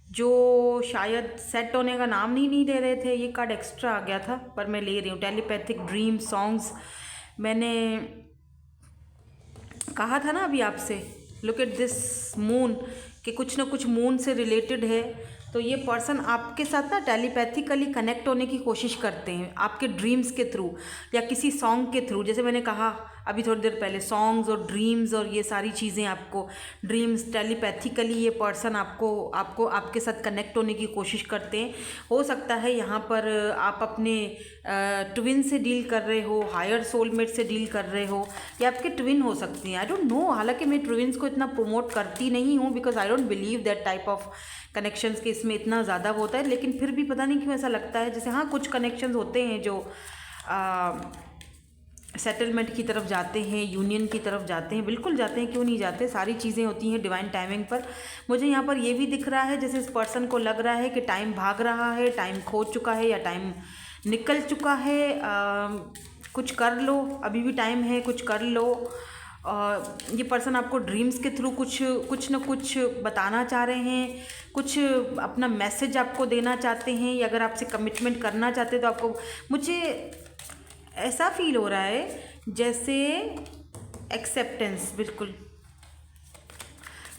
जो शायद सेट होने का नाम नहीं दे रहे थे। ये कार्ड एक्स्ट्रा आ गया था पर मैं ले रही हूँ। टेलीपैथिक ड्रीम सॉन्ग्स, मैंने कहा था ना अभी आपसे, लुक एट दिस मून, कि कुछ ना कुछ मून से रिलेटेड है। तो ये पर्सन आपके साथ ना टेलीपैथिकली कनेक्ट होने की कोशिश करते हैं आपके ड्रीम्स के थ्रू या किसी सॉन्ग के थ्रू। जैसे मैंने कहा अभी थोड़ी देर पहले, सॉन्ग्स और ड्रीम्स और ये सारी चीज़ें, आपको ड्रीम्स टेलीपैथिकली ये पर्सन आपको आपके साथ कनेक्ट होने की कोशिश करते हैं। हो सकता है यहाँ पर आप अपने ट्विन से डील कर रहे हो, हायर सोलमेट से डील कर रहे हो, या आपके ट्विन हो सकती हैं। आई डोंट नो, हालांकि मैं ट्विन्स को इतना प्रमोट करती नहीं हूँ because I don't believe that type of connections के इसमें इतना ज़्यादा वो होता है। लेकिन फिर भी पता नहीं क्यों ऐसा लगता है जैसे हाँ कुछ कनेक्शंस होते हैं जो सेटलमेंट की तरफ जाते हैं, यूनियन की तरफ जाते हैं। बिल्कुल जाते हैं, क्यों नहीं जाते, सारी चीज़ें होती हैं डिवाइन टाइमिंग पर। मुझे यहाँ पर ये भी दिख रहा है जैसे इस पर्सन को लग रहा है कि टाइम भाग रहा है, टाइम खो चुका है या टाइम निकल चुका है। कुछ कर लो, अभी भी टाइम है, कुछ कर लो। ये पर्सन आपको ड्रीम्स के थ्रू कुछ ना कुछ बताना चाह रहे हैं, कुछ अपना मैसेज आपको देना चाहते हैं, या अगर आपसे कमिटमेंट करना चाहते हैं तो आपको, मुझे ऐसा फील हो रहा है जैसे एक्सेप्टेंस। बिल्कुल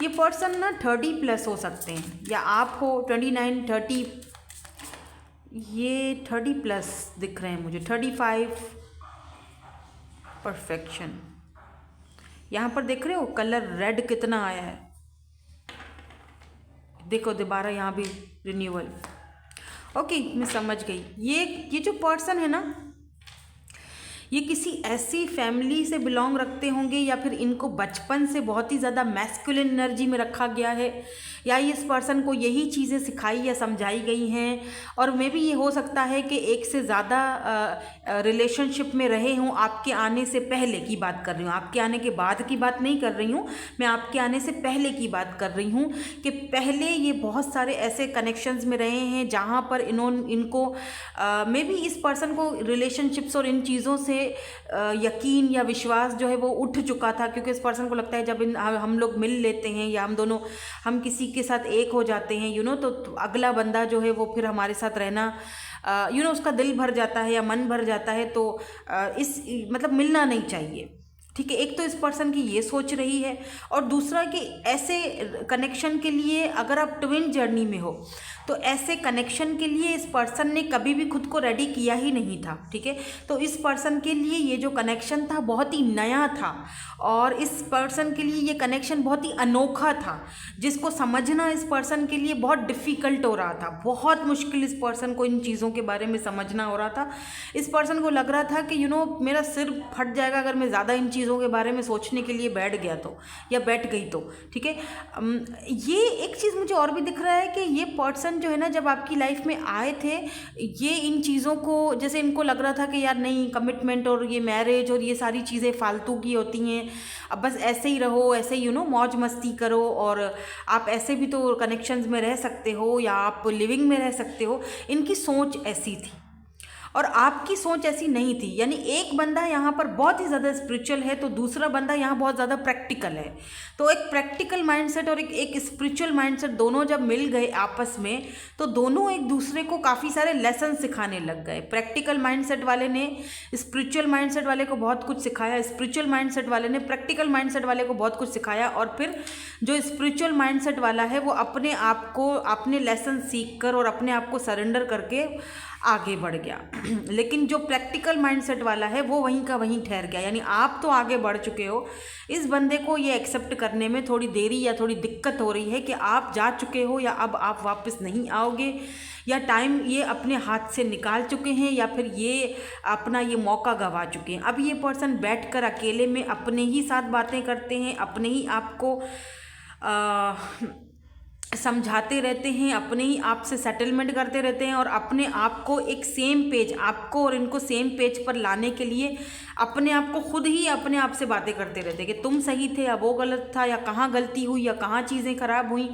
ये पर्सन ना 30+ हो सकते हैं, या आप हो 29, 30, ये 30+ दिख रहे हैं मुझे, 35। परफेक्शन यहाँ पर देख रहे हो, कलर रेड कितना आया है, देखो दोबारा यहाँ भी रिन्यूअल। ओके, मैं समझ गई। ये जो पर्सन है ना, ये किसी ऐसी फैमिली से बिलोंग रखते होंगे, या फिर इनको बचपन से बहुत ही ज़्यादा मैस्कुलिन एनर्जी में रखा गया है, या इस पर्सन को यही चीज़ें सिखाई या समझाई गई हैं। और मे भी ये हो सकता है कि एक से ज़्यादा रिलेशनशिप में रहे हों आपके आने से पहले की बात कर रही हूँ, आपके आने के बाद की बात नहीं कर रही हूँ मैं, आपके आने से पहले की बात कर रही हूँ कि पहले ये बहुत सारे ऐसे कनेक्शंस में रहे हैं जहाँ पर इनको मे भी इस पर्सन को रिलेशनशिप्स और इन चीज़ों से यकीन या विश्वास जो है वो उठ चुका था। क्योंकि इस पर्सन को लगता है जब हम लोग मिल लेते हैं या हम किसी के साथ एक हो जाते हैं तो अगला बंदा जो है वो फिर हमारे साथ रहना उसका दिल भर जाता है या मन भर जाता है। तो इस मतलब मिलना नहीं चाहिए, ठीक है। एक तो इस पर्सन की ये सोच रही है, और दूसरा कि ऐसे कनेक्शन के लिए अगर आप ट्विन जर्नी में हो तो ऐसे कनेक्शन के लिए इस पर्सन ने कभी भी खुद को रेडी किया ही नहीं था, ठीक है। तो इस पर्सन के लिए ये जो कनेक्शन था बहुत ही नया था, और इस पर्सन के लिए ये कनेक्शन बहुत ही अनोखा था, जिसको समझना इस पर्सन के लिए बहुत डिफ़िकल्ट हो रहा था। बहुत मुश्किल इस पर्सन को इन चीज़ों के बारे में समझना हो रहा था। इस पर्सन को लग रहा था कि मेरा सिर फट जाएगा अगर मैं ज़्यादा इन चीज़ों के बारे में सोचने के लिए बैठ गया तो, या बैठ गई तो, ठीक है। ये एक चीज़ मुझे और भी दिख रहा है कि ये पर्सन जो है ना, जब आपकी लाइफ में आए थे, ये इन चीज़ों को, जैसे इनको लग रहा था कि यार नहीं, कमिटमेंट और ये मैरिज और ये सारी चीज़ें फालतू की होती हैं, अब बस ऐसे ही रहो, ऐसे ही मौज मस्ती करो, और आप ऐसे भी तो कनेक्शंस में रह सकते हो या आप लिविंग में रह सकते हो। इनकी सोच ऐसी थी और आपकी सोच ऐसी नहीं थी। यानी एक बंदा यहाँ पर बहुत ही ज़्यादा स्पिरिचुअल है तो दूसरा बंदा यहाँ बहुत ज़्यादा प्रैक्टिकल है। तो एक प्रैक्टिकल माइंडसेट और एक स्पिरिचुअल माइंडसेट दोनों जब मिल गए आपस में, तो दोनों एक दूसरे को काफ़ी सारे लेसन सिखाने लग गए। प्रैक्टिकल माइंडसेट वाले ने स्पिरिचुअल माइंडसेट वाले को बहुत कुछ सिखाया, स्पिरिचुअल माइंडसेट वाले ने प्रैक्टिकल माइंडसेट वाले को बहुत कुछ सिखाया, और फिर जो स्पिरिचुअल माइंडसेट वाला है वो अपने आप को, अपने लेसन सीख कर और अपने आप को सरेंडर करके आगे बढ़ गया। लेकिन जो प्रैक्टिकल माइंडसेट वाला है वो वहीं का वहीं ठहर गया। यानी आप तो आगे बढ़ चुके हो, इस बंदे को ये एक्सेप्ट करने में थोड़ी देरी या थोड़ी दिक्कत हो रही है कि आप जा चुके हो या अब आप वापस नहीं आओगे, या टाइम ये अपने हाथ से निकाल चुके हैं, या फिर ये अपना ये मौका गंवा चुके हैं। अब ये पर्सन बैठकर अकेले में अपने ही साथ बातें करते हैं, अपने ही आप को समझाते रहते हैं, अपने ही आप से सेटलमेंट करते रहते हैं, और अपने आप को एक सेम पेज, आपको और इनको सेम पेज पर लाने के लिए अपने आप को खुद ही अपने आप से बातें करते रहते हैं कि तुम सही थे या वो गलत था, या कहाँ गलती हुई या कहाँ चीज़ें ख़राब हुई,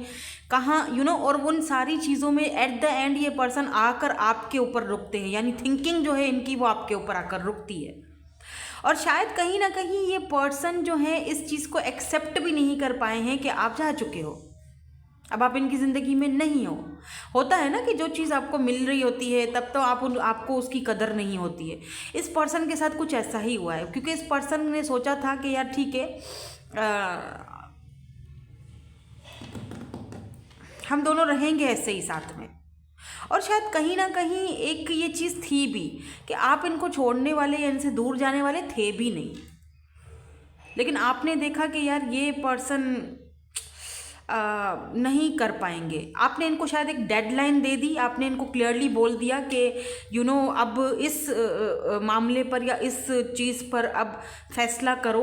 कहाँ और उन सारी चीज़ों में एट द एंड ये पर्सन आकर आपके ऊपर रुकते हैं। यानी थिंकिंग जो है इनकी वो आपके ऊपर आकर रुकती है। और शायद कहीं ना कहीं ये पर्सन जो है इस चीज़ को एक्सेप्ट भी नहीं कर पाए हैं कि आप जा चुके हो। अब आप इनकी ज़िंदगी में नहीं हो। होता है ना कि जो चीज़ आपको मिल रही होती है तब तो आपको उसकी कदर नहीं होती है। इस पर्सन के साथ कुछ ऐसा ही हुआ है, क्योंकि इस पर्सन ने सोचा था कि यार ठीक है, हम दोनों रहेंगे ऐसे ही साथ में। और शायद कहीं ना कहीं एक ये चीज़ थी भी कि आप इनको छोड़ने वाले या इनसे दूर जाने वाले थे भी नहीं, लेकिन आपने देखा कि यार ये पर्सन नहीं कर पाएंगे। आपने इनको शायद एक डेडलाइन दे दी, आपने इनको क्लियरली बोल दिया कि अब इस मामले पर या इस चीज़ पर अब फैसला करो,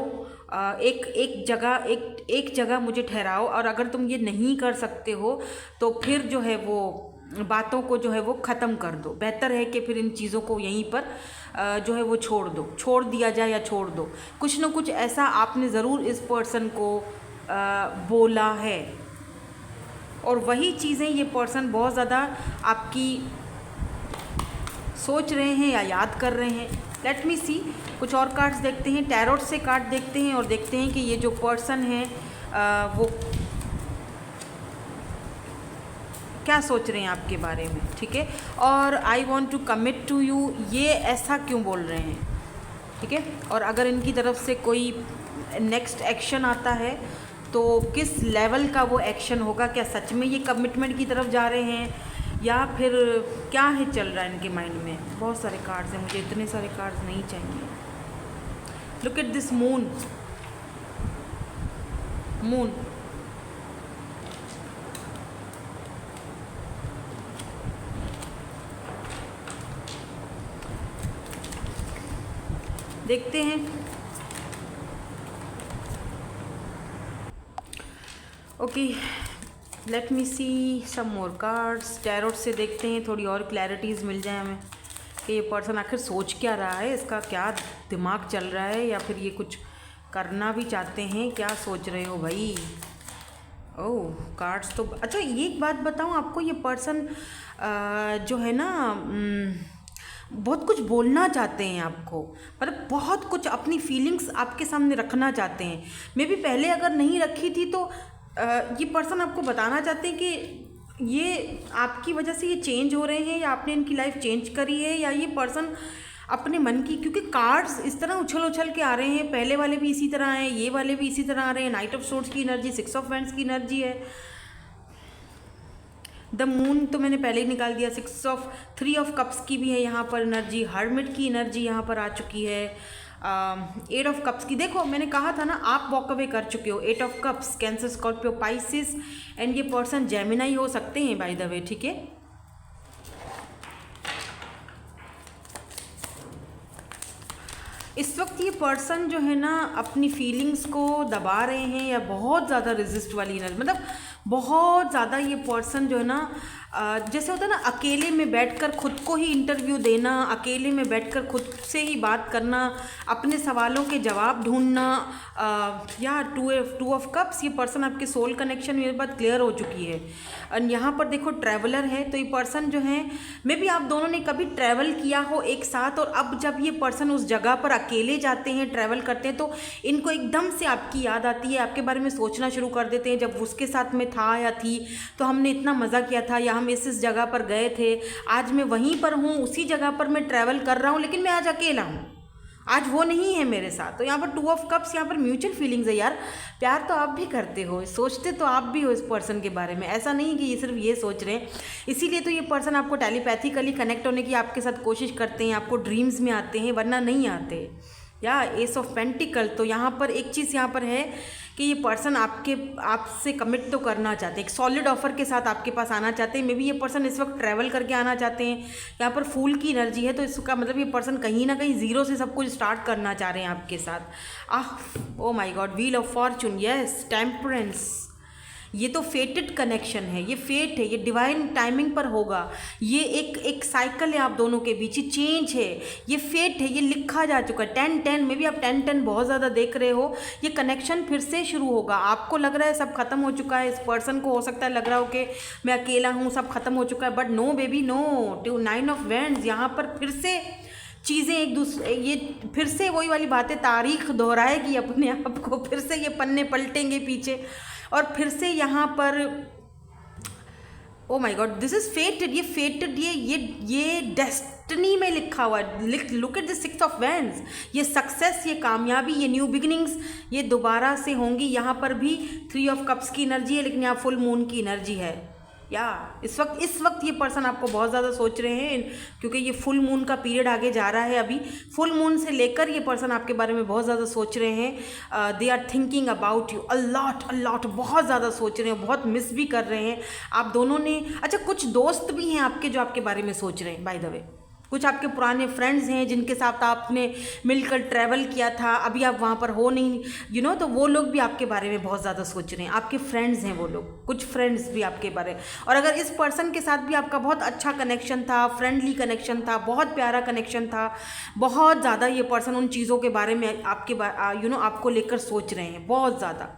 एक जगह मुझे ठहराओ, और अगर तुम ये नहीं कर सकते हो तो फिर जो है वो बातों को जो है वो ख़त्म कर दो। बेहतर है कि फिर इन चीज़ों को यहीं पर जो है वो छोड़ दिया जाए या छोड़ दो। कुछ ना कुछ ऐसा आपने ज़रूर इस पर्सन को बोला है, और वही चीज़ें ये पर्सन बहुत ज़्यादा आपकी सोच रहे हैं या याद कर रहे हैं। लेट मी सी, कुछ और कार्ड्स देखते हैं, टैरोट से कार्ड देखते हैं और देखते हैं कि ये जो पर्सन है वो क्या सोच रहे हैं आपके बारे में। ठीक है, और I want to commit to you, ये ऐसा क्यों बोल रहे हैं। ठीक है, और अगर इनकी तरफ से कोई नेक्स्ट एक्शन आता है तो किस लेवल का वो एक्शन होगा। क्या सच में ये कमिटमेंट की तरफ जा रहे हैं या फिर क्या है चल रहा है इनके माइंड में। बहुत सारे कार्ड्स हैं, मुझे इतने सारे कार्ड्स नहीं चाहिए। Look at this moon, moon, देखते हैं। Okay, let me see some more cards. Tarot से देखते हैं, थोड़ी और क्लैरिटीज़ मिल जाए हमें कि ये पर्सन आखिर सोच क्या रहा है, इसका क्या दिमाग चल रहा है, या फिर ये कुछ करना भी चाहते हैं। क्या सोच रहे हो भाई। ओह, कार्ड्स तो अच्छा। ये एक बात बताऊँ आपको, ये पर्सन जो है ना बहुत कुछ बोलना चाहते हैं आपको, मतलब बहुत कुछ अपनी फीलिंग्स आपके सामने रखना चाहते हैं। मे बी पहले अगर नहीं रखी थी तो ये पर्सन आपको बताना चाहते हैं कि ये आपकी वजह से ये चेंज हो रहे हैं, या आपने इनकी लाइफ चेंज करी है, या ये पर्सन अपने मन की, क्योंकि कार्ड्स इस तरह उछल के आ रहे हैं। पहले वाले भी इसी तरह हैं, ये वाले भी इसी तरह आ रहे हैं। नाइट ऑफ सोर्ड्स की एनर्जी, 6 ऑफ वैंड्स की एनर्जी है। द मून तो मैंने पहले ही निकाल दिया। 3 ऑफ कप्स की भी है यहाँ पर एनर्जी। हर्मिट की एनर्जी यहाँ पर आ चुकी है। 8 ऑफ कप्स की, देखो मैंने कहा था ना आप वॉक अवे कर चुके हो। 8 of cups, cancer, Scorpio, Pisces, and ये पर्सन जेमिनाई हो सकते हैं बाय द वे। ठीक है, इस वक्त ये पर्सन जो है ना अपनी फीलिंग्स को दबा रहे हैं, या बहुत ज़्यादा रेजिस्ट वाली एनर्जी, मतलब बहुत ज़्यादा ये पर्सन जो है ना जैसे होता है ना अकेले में बैठकर खुद को ही इंटरव्यू देना, अकेले में बैठकर खुद से ही बात करना, अपने सवालों के जवाब ढूंढना। या 2 ऑफ कप्स, ये पर्सन आपके सोल कनेक्शन मेरे बात क्लियर हो चुकी है। और यहाँ पर देखो ट्रैवलर है, तो ये पर्सन जो है मे बी आप दोनों ने कभी ट्रैवल किया हो एक साथ, और अब जब ये पर्सन उस जगह पर अकेले जाते हैं, ट्रैवल करते हैं, तो इनको एकदम से आपकी याद आती है, आपके बारे में सोचना शुरू कर देते हैं। जब उसके साथ में था या थी तो हमने इतना मज़ा किया था, या हम इस जगह पर गए थे, आज मैं वहीं पर हूँ, उसी जगह पर मैं ट्रैवल कर रहा हूँ, लेकिन मैं आज अकेला हूँ, आज वो नहीं है मेरे साथ। तो यहाँ पर 2 ऑफ कप्स, यहाँ पर म्यूचुअल फीलिंग्स है। यार प्यार तो आप भी करते हो, सोचते तो आप भी हो इस पर्सन के बारे में, ऐसा नहीं कि ये सिर्फ ये सोच रहे हैं। इसीलिए तो ये पर्सन आपको टेलीपैथिकली कनेक्ट होने की आपके साथ कोशिश करते हैं, आपको ड्रीम्स में आते हैं, वरना नहीं आते। या एस ऑफ पेंटिकल, तो यहाँ पर एक चीज़ यहाँ पर है कि ये पर्सन आपसे कमिट तो करना चाहते हैं, एक सॉलिड ऑफर के साथ आपके पास आना चाहते हैं। मे बी ये पर्सन इस वक्त ट्रैवल करके आना चाहते हैं। यहाँ पर फूल की एनर्जी है, तो इसका मतलब ये पर्सन कहीं ना कहीं ज़ीरो से सब कुछ स्टार्ट करना चाह रहे हैं आपके साथ। Oh my God, wheel of Fortune, yes, temperance, ये तो फेटेड कनेक्शन है, ये फेट है, ये डिवाइन टाइमिंग पर होगा। ये एक साइकिल है आप दोनों के बीच, ये चेंज है, ये फेट है, ये लिखा जा चुका है। 10-10 में भी आप 10-10 बहुत ज़्यादा देख रहे हो। ये कनेक्शन फिर से शुरू होगा। आपको लग रहा है सब खत्म हो चुका है, इस पर्सन को हो सकता है लग रहा हो कि मैं अकेला हूँ, सब खत्म हो चुका है, but no baby no. 9 of wands, यहाँ पर फिर से चीज़ें एक दूसरे, ये फिर से वही वाली बातें, तारीख दोहराएगी अपने आप को, फिर से ये पन्ने पलटेंगे पीछे, और फिर से यहाँ पर oh my God, this is फेटेड, ये फेटेड, ये डेस्टिनी में लिखा हुआ है। Look at the 6 of wands, ये सक्सेस, ये कामयाबी, ये न्यू बिगिनिंग्स, ये दोबारा से होंगी। यहाँ पर भी 3 ऑफ कप्स की एनर्जी है, लेकिन यहाँ फुल मून की एनर्जी है। या इस वक्त ये पर्सन आपको बहुत ज़्यादा सोच रहे हैं, क्योंकि ये फुल मून का पीरियड आगे जा रहा है। अभी फुल मून से लेकर ये पर्सन आपके बारे में बहुत ज़्यादा सोच रहे हैं। They are thinking about you a lot, बहुत ज़्यादा सोच रहे हैं, बहुत मिस भी कर रहे हैं आप दोनों ने। अच्छा, कुछ दोस्त भी हैं आपके जो आपके बारे में सोच रहे हैं, बाय द वे। कुछ आपके पुराने फ्रेंड्स हैं जिनके साथ आपने मिलकर ट्रैवल किया था, अभी आप वहाँ पर हो नहीं, तो वो लोग भी आपके बारे में बहुत ज़्यादा सोच रहे हैं। आपके फ्रेंड्स हैं वो लोग, कुछ फ्रेंड्स भी आपके बारे। और अगर इस पर्सन के साथ भी आपका बहुत अच्छा कनेक्शन था, फ्रेंडली कनेक्शन था, बहुत प्यारा कनेक्शन था, बहुत ज़्यादा ये पर्सन उन चीज़ों के बारे में आपको लेकर सोच रहे हैं बहुत ज़्यादा।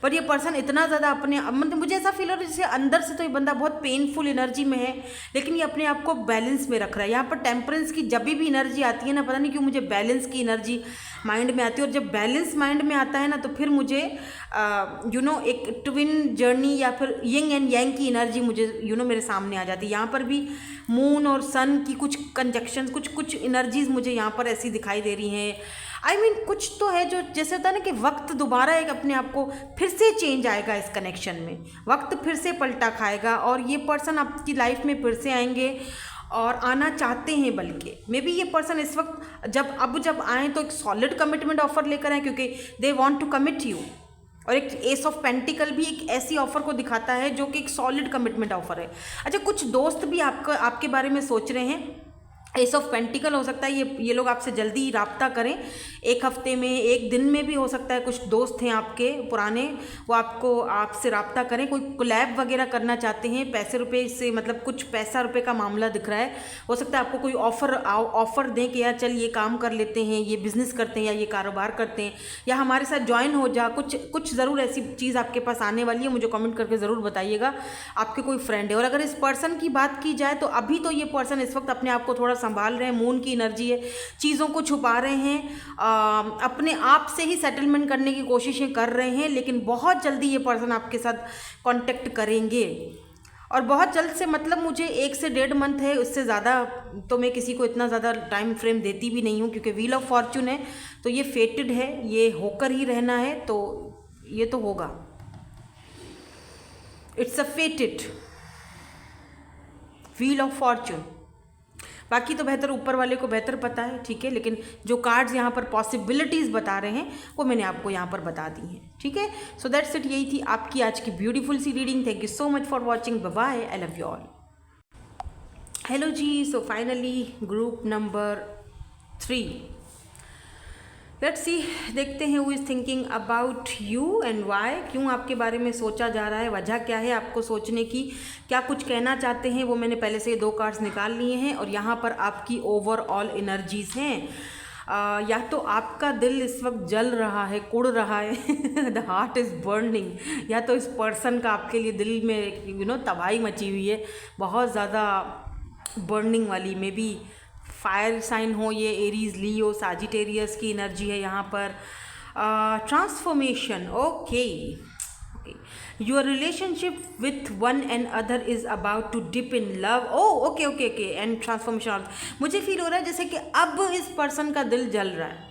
पर ये पर्सन इतना ज़्यादा अपने, मतलब मुझे ऐसा फील हो रहा है जैसे अंदर से तो ये बंदा बहुत पेनफुल एनर्जी में है, लेकिन ये अपने आप को बैलेंस में रख रहा है। यहाँ पर टेम्परेंस की जब भी एनर्जी आती है ना, पता नहीं क्यों मुझे बैलेंस की एनर्जी माइंड में आती है। और जब बैलेंस माइंड में आता है ना, तो फिर मुझे एक ट्विन जर्नी या फिर यिंग एंड यांग की एनर्जी मुझे मेरे सामने आ जाती है। यहाँ पर भी मून और सन की कुछ कंजक्शंस, कुछ एनर्जीज मुझे यहाँ पर ऐसी दिखाई दे रही हैं। I mean, कुछ तो है जो जैसे होता है ना कि वक्त दोबारा एक अपने आप को फिर से चेंज आएगा इस कनेक्शन में, वक्त फिर से पलटा खाएगा और ये पर्सन आपकी लाइफ में फिर से आएंगे और आना चाहते हैं। बल्कि मे बी ये पर्सन इस वक्त जब आएँ तो एक सॉलिड कमिटमेंट ऑफर लेकर आए, क्योंकि they want to commit you. और एक एस ऑफ पेंटिकल भी एक ऐसी ऑफर को दिखाता है जो कि एक सॉलिड कमिटमेंट ऑफर है। अच्छा, कुछ दोस्त भी आपके बारे में सोच रहे हैं। एस ऑफ पेंटिकल हो सकता है ये लोग आपसे जल्दी राब्ता करें, एक हफ्ते में, एक दिन में भी हो सकता है। कुछ दोस्त हैं आपके पुराने, वो आपसे राब्ता करें, कोई कोलैब वगैरह करना चाहते हैं पैसे रुपए से, मतलब कुछ पैसा रुपए का मामला दिख रहा है। हो सकता है आपको कोई ऑफ़र दें कि यार चल ये काम कर लेते हैं, ये बिज़नेस करते हैं या ये कारोबार करते हैं, या हमारे साथ ज्वाइन हो जा। कुछ ज़रूर ऐसी चीज़ आपके पास आने वाली है, मुझे कमेंट करके ज़रूर बताइएगा आपके कोई फ्रेंड है। और अगर इस पर्सन की बात की जाए तो अभी तो ये पर्सन इस वक्त अपने आप को थोड़ा संभाल रहे हैं, मून की एनर्जी है, चीज़ों को छुपा रहे हैं, अपने आप से ही सेटलमेंट करने की कोशिशें कर रहे हैं। लेकिन बहुत जल्दी ये पर्सन आपके साथ कांटेक्ट करेंगे, और बहुत जल्द से मतलब मुझे 1 से 1.5 मंथ है, उससे ज़्यादा तो मैं किसी को इतना ज़्यादा टाइम फ्रेम देती भी नहीं हूँ, क्योंकि व्हील ऑफ फॉर्चून है तो ये फेटेड है, ये होकर ही रहना है, तो ये तो होगा। It's a फेटेड wheel of Fortune. बाकी तो बेहतर ऊपर वाले को बेहतर पता है, ठीक है, लेकिन जो कार्ड्स यहाँ पर पॉसिबिलिटीज़ बता रहे हैं वो मैंने आपको यहाँ पर बता दी हैं, ठीक है। सो दैट्स इट, यही थी आपकी आज की ब्यूटीफुल सी reading. Thank you so much for watching, bye bye, I love you all. Hello जी, so finally group number 3, let's see, देखते हैं who is thinking about you and why. क्यों आपके बारे में सोचा जा रहा है, वजह क्या है आपको सोचने की, क्या कुछ कहना चाहते हैं, वो मैंने पहले से 2 कार्ड्स निकाल लिए हैं। और यहाँ पर आपकी ओवरऑल एनर्जीज़ हैं। या तो आपका दिल इस वक्त जल रहा है, कुड़ रहा है द हार्ट इज़ बर्निंग, या तो इस पर्सन का आपके लिए दिल में तबाही मची हुई है, बहुत ज़्यादा बर्निंग वाली। मे बी फायर साइन हो, ये एरीज, लियो, साजिटेरियस की एनर्जी है यहाँ पर। Transformation, okay, your relationship with one and other is about to dip in love. Okay, and transformation. मुझे फील हो रहा है जैसे कि अब इस पर्सन का दिल जल रहा है,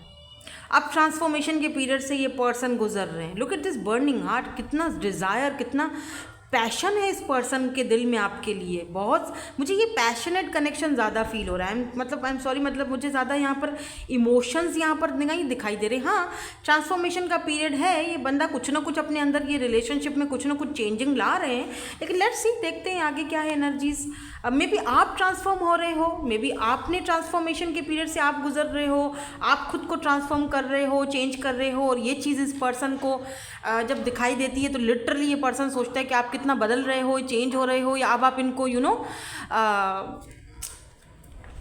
अब ट्रांसफॉर्मेशन के पीरियड से ये पर्सन गुजर रहे हैं। Look at this burning heart, कितना डिज़ायर, कितना पैशन है इस पर्सन के दिल में आपके लिए। बहुत मुझे ये पैशनेट कनेक्शन ज़्यादा फील हो रहा है। आई एम सॉरी, मतलब मुझे ज़्यादा यहाँ पर इमोशंस यहाँ पर नहीं दिखाई दे रहे। हाँ, ट्रांसफॉर्मेशन का पीरियड है, ये बंदा कुछ ना कुछ अपने अंदर ये रिलेशनशिप में कुछ ना कुछ चेंजिंग ला रहे हैं, लेकिन लेट्स सी, देखते हैं आगे क्या है एनर्जीज। मे बी आप ट्रांसफॉर्म हो रहे हो, मे बी आपने ट्रांसफॉर्मेशन के पीरियड से आप गुजर रहे हो, आप खुद को ट्रांसफॉर्म कर रहे हो, चेंज कर रहे हो, और ये चीज़ इस पर्सन को जब दिखाई देती है तो लिटरली ये पर्सन सोचता है कि आप कितना बदल रहे हो, चेंज हो रहे हो, या अब आप इनको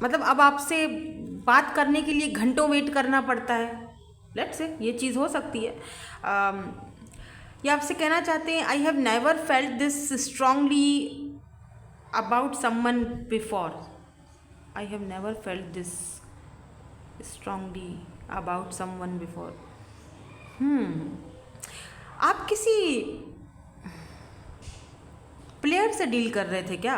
मतलब अब आपसे बात करने के लिए घंटों वेट करना पड़ता है। लेट्स से ये चीज़ हो सकती है। ये आपसे कहना चाहते हैं, I have never felt this strongly about someone before. I have never felt this strongly about someone before. आप किसी प्लेयर से डील कर रहे थे क्या?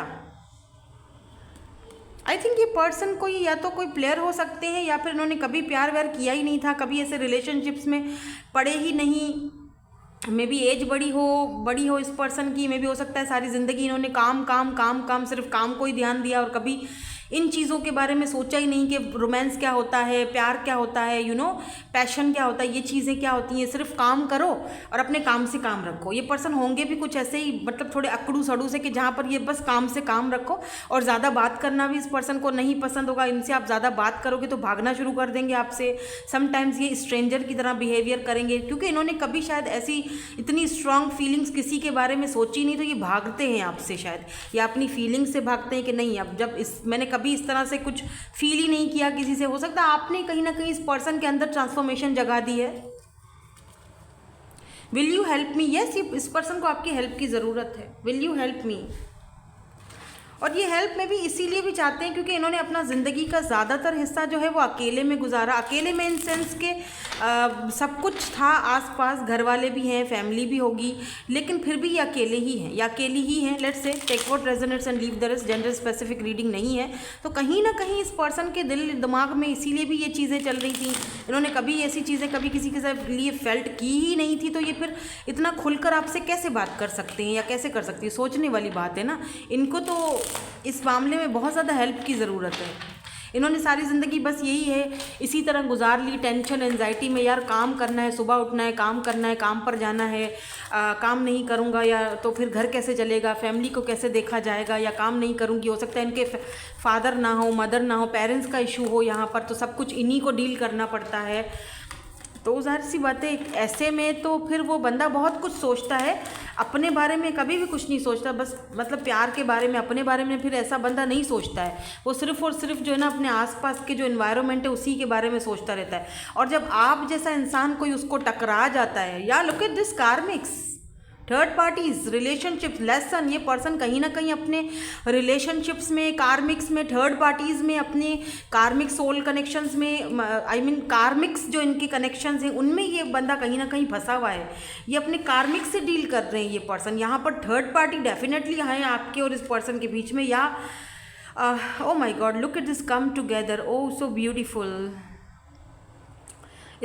आई थिंक ये पर्सन कोई या तो कोई प्लेयर हो सकते हैं, या फिर इन्होंने कभी प्यार व्यार किया ही नहीं था, कभी ऐसे रिलेशनशिप्स में पड़े ही नहीं। मे बी एज बड़ी हो इस पर्सन की। मे बी हो सकता है सारी ज़िंदगी इन्होंने काम काम काम काम, सिर्फ काम को ही ध्यान दिया और कभी इन चीज़ों के बारे में सोचा ही नहीं कि रोमांस क्या होता है, प्यार क्या होता है, पैशन क्या होता है, ये चीज़ें क्या होती हैं। सिर्फ काम करो और अपने काम से काम रखो। ये पर्सन होंगे भी कुछ ऐसे ही, मतलब थोड़े अकड़ू सड़ू से, कि जहाँ पर ये बस काम से काम रखो। और ज़्यादा बात करना भी इस पर्सन को नहीं पसंद होगा। इनसे आप ज़्यादा बात करोगे तो भागना शुरू कर देंगे आपसे। समटाइम्स ये स्ट्रेंजर की तरह बिहेवियर करेंगे, क्योंकि इन्होंने कभी शायद ऐसी इतनी स्ट्रांग फीलिंग्स किसी के बारे में सोची नहीं, तो ये भागते हैं आपसे शायद, या अपनी फीलिंग्स से भागते हैं कि नहीं, अब जब मैंने कभी इस तरह से कुछ फील ही नहीं किया किसी से। हो सकता है आपने कहीं ना कहीं इस पर्सन के अंदर ट्रांसफॉर्मेशन जगा दी है। Will you help me? Yes, इस पर्सन को आपकी हेल्प की ज़रूरत है। Will you help me? और ये हेल्प में भी इसीलिए भी चाहते हैं क्योंकि इन्होंने अपना ज़िंदगी का ज़्यादातर हिस्सा जो है वो अकेले में गुजारा। अकेले में इन सेंस के सब कुछ था आसपास, घर वाले भी हैं, फैमिली भी होगी, लेकिन फिर भी ये अकेले ही हैं या अकेली ही हैं। Let's say take what resonates and leave the rest. Gender specific reading नहीं है, तो कहीं ना कहीं इस पर्सन के दिल दिमाग में इसीलिए भी ये चीज़ें चल रही थी। इन्होंने कभी ऐसी चीज़ें कभी किसी के साथ लिए फेल्ट की ही नहीं थी, तो ये फिर इतना खुलकर आपसे कैसे बात कर सकते हैं या कैसे कर सकती है? सोचने वाली बात है ना। इनको तो इस मामले में बहुत ज़्यादा हेल्प की ज़रूरत है। इन्होंने सारी ज़िंदगी बस यही है, इसी तरह गुजार ली, टेंशन एंजाइटी में। यार काम करना है, सुबह उठना है, काम करना है, काम पर जाना है, काम नहीं करूँगा या तो फिर घर कैसे चलेगा, फैमिली को कैसे देखा जाएगा, या काम नहीं करूँगी। हो सकता है इनके फादर ना हो, मदर ना हो, पेरेंट्स का इशू हो यहाँ पर, तो सब कुछ इन्हीं को डील करना पड़ता है। तो ज़ाहिर सी बात है ऐसे में तो फिर वो बंदा बहुत कुछ सोचता है, अपने बारे में कभी भी कुछ नहीं सोचता। बस मतलब प्यार के बारे में, अपने बारे में फिर ऐसा बंदा नहीं सोचता है। वो सिर्फ और सिर्फ जो है ना अपने आसपास के जो एनवायरनमेंट है उसी के बारे में सोचता रहता है। और जब आप जैसा इंसान कोई उसको टकरा जाता है, या look at this karmics, third parties, relationships, lesson. ये पर्सन कहीं ना कहीं अपने रिलेशनशिप्स में, कार्मिक्स में, थर्ड पार्टीज में, अपने कार्मिक सोल कनेक्शंस में, आई मीन कार्मिक्स जो इनके कनेक्शंस हैं उनमें ये बंदा कहीं ना कहीं फंसा हुआ है। ये अपने कार्मिक से डील कर रहे हैं ये पर्सन। यहाँ पर थर्ड पार्टी डेफिनेटली है आपके और इस पर्सन के बीच में। या oh my God, look at this come together, oh so beautiful,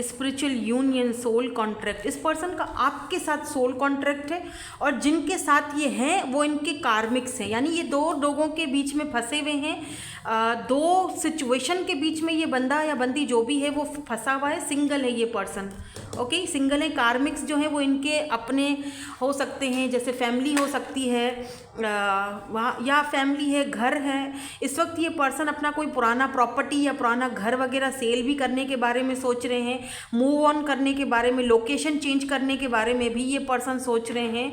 spiritual union, soul contract. इस पर्सन का आपके साथ सोल कॉन्ट्रैक्ट है, और जिनके साथ ये हैं वो इनके कार्मिक्स हैं। यानी ये दो लोगों के बीच में फंसे हुए हैं, दो सिचुएशन के बीच में ये बंदा या बंदी जो भी है वो फंसा हुआ है। सिंगल है ये पर्सन, ओके, सिंगल है। कार्मिक्स जो है वो इनके अपने हो सकते हैं, जैसे फैमिली हो सकती है वहाँ, या फैमिली है, घर है। इस वक्त ये पर्सन अपना कोई पुराना प्रॉपर्टी या पुराना घर वगैरह सेल भी करने के बारे में सोच रहे हैं, मूव ऑन करने के बारे में, लोकेशन चेंज करने के बारे में भी ये पर्सन सोच रहे हैं।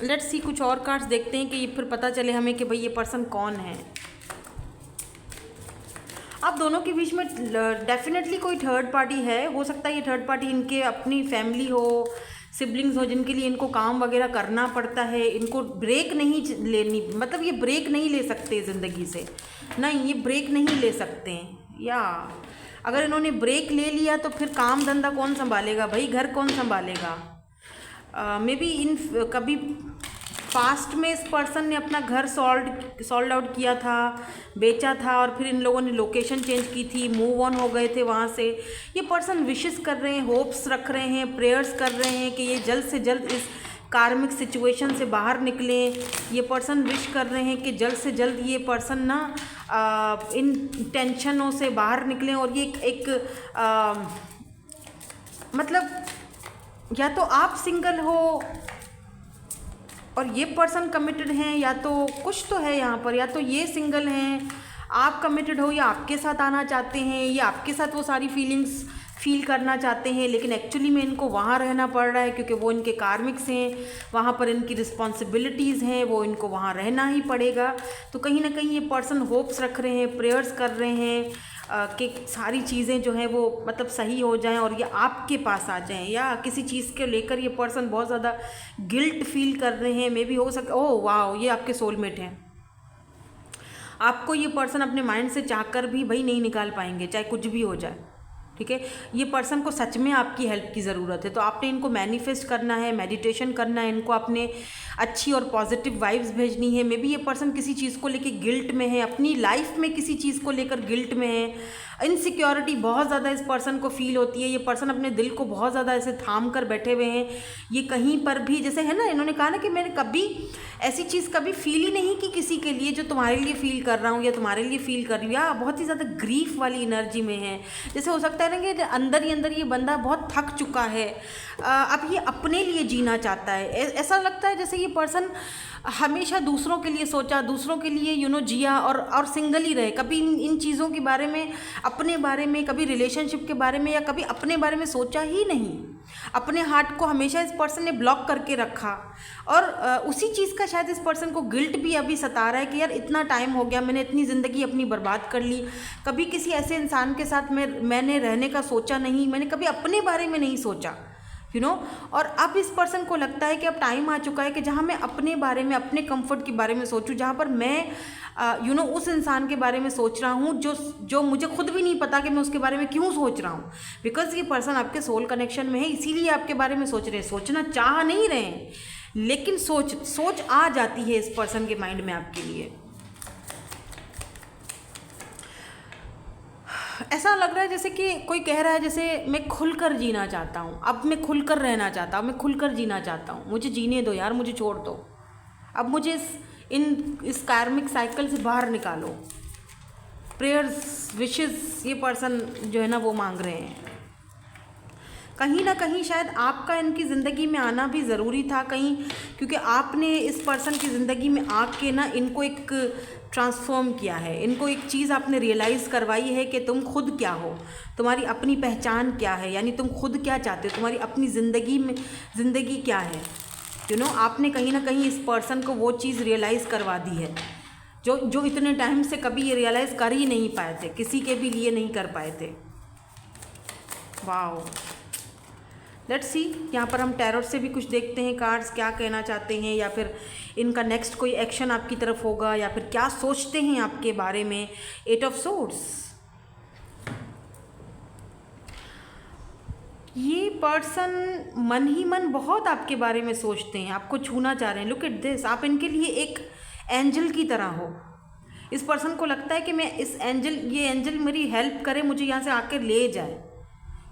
लेट्स सी, कुछ और कार्ड्स देखते हैं कि ये फिर पता चले हमें कि भाई ये पर्सन कौन है। आप दोनों के बीच में डेफिनेटली कोई थर्ड पार्टी है। हो सकता है ये थर्ड पार्टी इनके अपनी फैमिली हो, सिबलिंग्स हो, जिनके लिए इनको काम वगैरह करना पड़ता है। इनको ब्रेक नहीं लेनी, मतलब ये ब्रेक नहीं ले सकते ज़िंदगी से, नहीं ये ब्रेक नहीं ले सकते। या अगर इन्होंने ब्रेक ले लिया तो फिर काम धंधा कौन संभालेगा भाई, घर कौन संभालेगा? मे बी इन कभी पास्ट में इस पर्सन ने अपना घर सॉल्ड आउट किया था, बेचा था, और फिर इन लोगों ने लोकेशन चेंज की थी, मूव ऑन हो गए थे वहाँ से। ये पर्सन विशेस कर रहे हैं, होप्स रख रहे हैं, प्रेयर्स कर रहे हैं कि ये जल्द से जल्द इस कार्मिक सिचुएशन से बाहर निकलें। ये पर्सन विश कर रहे हैं कि जल्द से जल्द ये पर्सन ना इन टेंशनों से बाहर निकलें। और ये एक मतलब या तो आप सिंगल हो और ये पर्सन कमिटेड हैं, या तो कुछ तो है यहाँ पर, या तो ये सिंगल हैं, आप कमिटेड हो, या आपके साथ आना चाहते हैं, या आपके साथ वो सारी फीलिंग्स फील करना चाहते हैं, लेकिन एक्चुअली में इनको वहाँ रहना पड़ रहा है क्योंकि वो इनके कार्मिक्स हैं, वहाँ पर इनकी रिस्पॉन्सिबिलिटीज़ हैं, वो इनको वहाँ रहना ही पड़ेगा। तो कहीं ना कहीं ये पर्सन होप्स रख रहे हैं, प्रेयर्स कर रहे हैं कि सारी चीज़ें जो हैं वो मतलब सही हो जाएं और ये आपके पास आ जाएं। या किसी चीज़ के लेकर ये पर्सन बहुत ज़्यादा गिल्ट फील कर रहे हैं। मे बी हो सकता, ओह वाह, ये आपके सोलमेट हैं। आपको ये पर्सन अपने माइंड से चाहकर भी भाई नहीं निकाल पाएंगे, चाहे कुछ भी हो जाए। ठीक है। ये पर्सन को सच में आपकी हेल्प की ज़रूरत है, तो आपने इनको मैनिफेस्ट करना है, मेडिटेशन करना है, इनको आपने अच्छी और पॉजिटिव वाइब्स भेजनी है। मे बी ये पर्सन किसी चीज़ को लेकर गिल्ट में है, अपनी लाइफ में किसी चीज़ को लेकर गिल्ट में है, इनसिक्योरिटी बहुत ज़्यादा इस पर्सन को फील होती है। ये पर्सन अपने दिल को बहुत ज़्यादा ऐसे थाम कर बैठे हुए हैं। ये कहीं पर भी जैसे है ना, इन्होंने कहा ना कि मैंने कभी ऐसी चीज़ कभी फील ही नहीं की किसी के लिए जो तुम्हारे लिए फील कर रहा हूँ या तुम्हारे लिए फील कर रही हूँ, या बहुत ही ज़्यादा ग्रीफ वाली एनर्जी में है। जैसे हो सकता है ना कि अंदर ही अंदर ये बंदा बहुत थक चुका है, अब ये अपने लिए जीना चाहता है। ऐसा लगता है जैसे ये पर्सन हमेशा दूसरों के लिए सोचा, दूसरों के लिए जिया और सिंगल ही रहे, कभी इन चीज़ों के बारे में, अपने बारे में, कभी रिलेशनशिप के बारे में या कभी अपने बारे में सोचा ही नहीं। अपने हार्ट को हमेशा इस पर्सन ने ब्लॉक करके रखा, और उसी चीज़ का शायद इस पर्सन को गिल्ट भी अभी सता रहा है कि यार इतना टाइम हो गया, मैंने इतनी ज़िंदगी अपनी बर्बाद कर ली, कभी किसी ऐसे इंसान के साथ मैंने रहने का सोचा नहीं, मैंने कभी अपने बारे में नहीं सोचा, और अब इस पर्सन को लगता है कि अब टाइम आ चुका है कि जहाँ मैं अपने बारे में, अपने कंफर्ट के बारे में सोचूं, जहाँ पर मैं उस इंसान के बारे में सोच रहा हूँ जो मुझे खुद भी नहीं पता कि मैं उसके बारे में क्यों सोच रहा हूँ। बिकॉज ये पर्सन आपके सोल कनेक्शन में है, इसीलिए आपके बारे में सोच रहे हैं। सोचना चाह नहीं रहे हैं, लेकिन सोच आ जाती है इस पर्सन के माइंड में आपके लिए। ऐसा लग रहा है जैसे कि कोई कह रहा है जैसे मैं खुलकर जीना चाहता हूँ, अब मैं खुलकर रहना चाहता हूँ, मैं खुलकर जीना चाहता हूँ, मुझे जीने दो यार, मुझे छोड़ दो, अब मुझे इस कार्मिक साइकिल से बाहर निकालो। प्रेयर्स, विशेस ये पर्सन जो है ना वो मांग रहे हैं। कहीं ना कहीं शायद आपका इनकी ज़िंदगी में आना भी ज़रूरी था कहीं, क्योंकि आपने इस पर्सन की ज़िंदगी में आके ना इनको एक ट्रांसफॉर्म किया है, इनको एक चीज़ आपने रियलाइज़ करवाई है कि तुम खुद क्या हो, तुम्हारी अपनी पहचान क्या है, यानी तुम खुद क्या चाहते हो, तुम्हारी अपनी ज़िंदगी क्या है। आपने कहीं ना कहीं इस पर्सन को वो चीज़ रियलाइज़ करवा दी है जो इतने टाइम से कभी ये रियलाइज़ कर ही नहीं पाए थे, किसी के भी लिए नहीं कर पाए थे। वाओ, लेट्स सी, यहाँ पर हम टैरोट से भी कुछ देखते हैं, कार्ड्स क्या कहना चाहते हैं, या फिर इनका नेक्स्ट कोई एक्शन आपकी तरफ होगा, या फिर क्या सोचते हैं आपके बारे में। 8 ऑफ सोर्ड्स, ये पर्सन मन ही मन बहुत आपके बारे में सोचते हैं, आपको छूना चाह रहे हैं। लुक एट दिस, आप इनके लिए एक एंजल की तरह हो। इस पर्सन को लगता है कि मैं ये एंजल मेरी हेल्प करे, मुझे यहाँ से आकर ले जाए,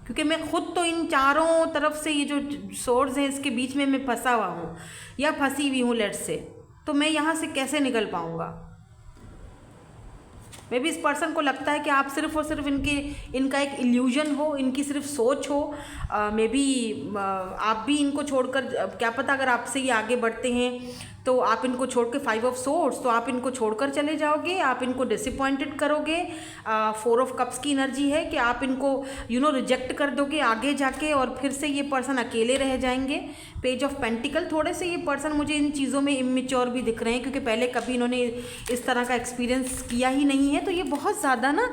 क्योंकि मैं खुद तो इन चारों तरफ से ये जो सोर्स हैं इसके बीच में मैं फंसा हुआ हूँ या फंसी हुई हूँ लेट्स से, तो मैं यहाँ से कैसे निकल पाऊँगा। मे बी इस पर्सन को लगता है कि आप सिर्फ और सिर्फ इनका एक इल्यूजन हो, इनकी सिर्फ सोच हो। मे बी आप भी इनको छोड़कर, क्या पता अगर आपसे ये आगे बढ़ते हैं तो आप इनको छोड़ के 5 ऑफ सोर्ड्स, तो आप इनको छोड़कर चले जाओगे, आप इनको डिसअपॉइंटेड करोगे। 4 ऑफ कप्स की एनर्जी है कि आप इनको रिजेक्ट कर दोगे आगे जाके, और फिर से ये पर्सन अकेले रह जाएंगे। पेज ऑफ पेंटिकल, थोड़े से ये पर्सन मुझे इन चीज़ों में इमेच्योर भी दिख रहे हैं, क्योंकि पहले कभी इन्होंने इस तरह का एक्सपीरियंस किया ही नहीं है, तो ये बहुत ज़्यादा ना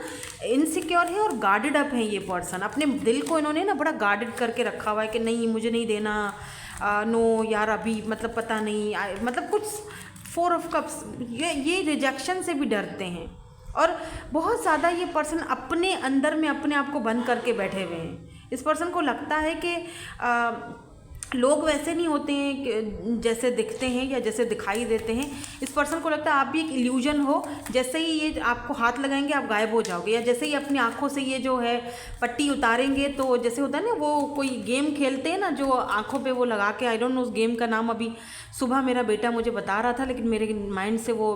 इनसिक्योर है और गार्डेड अप है। ये पर्सन अपने दिल को इन्होंने ना बड़ा गार्डेड करके रखा हुआ है कि नहीं, मुझे नहीं देना, नो यार अभी मतलब पता नहीं, मतलब कुछ 4 ऑफ कप्स, ये रिजेक्शन से भी डरते हैं, और बहुत ज़्यादा ये पर्सन अपने अंदर में अपने आप को बंद करके बैठे हुए हैं। इस पर्सन को लगता है कि लोग वैसे नहीं होते हैं जैसे दिखते हैं या जैसे दिखाई देते हैं। इस पर्सन को लगता है आप भी एक इल्यूजन हो, जैसे ही ये आपको हाथ लगाएंगे आप गायब हो जाओगे, या जैसे ही अपनी आंखों से ये जो है पट्टी उतारेंगे, तो जैसे होता है ना वो कोई गेम खेलते हैं ना जो आंखों पे वो लगा के, आई डोंट नो उस गेम का नाम, अभी सुबह मेरा बेटा मुझे बता रहा था, लेकिन मेरे माइंड से वो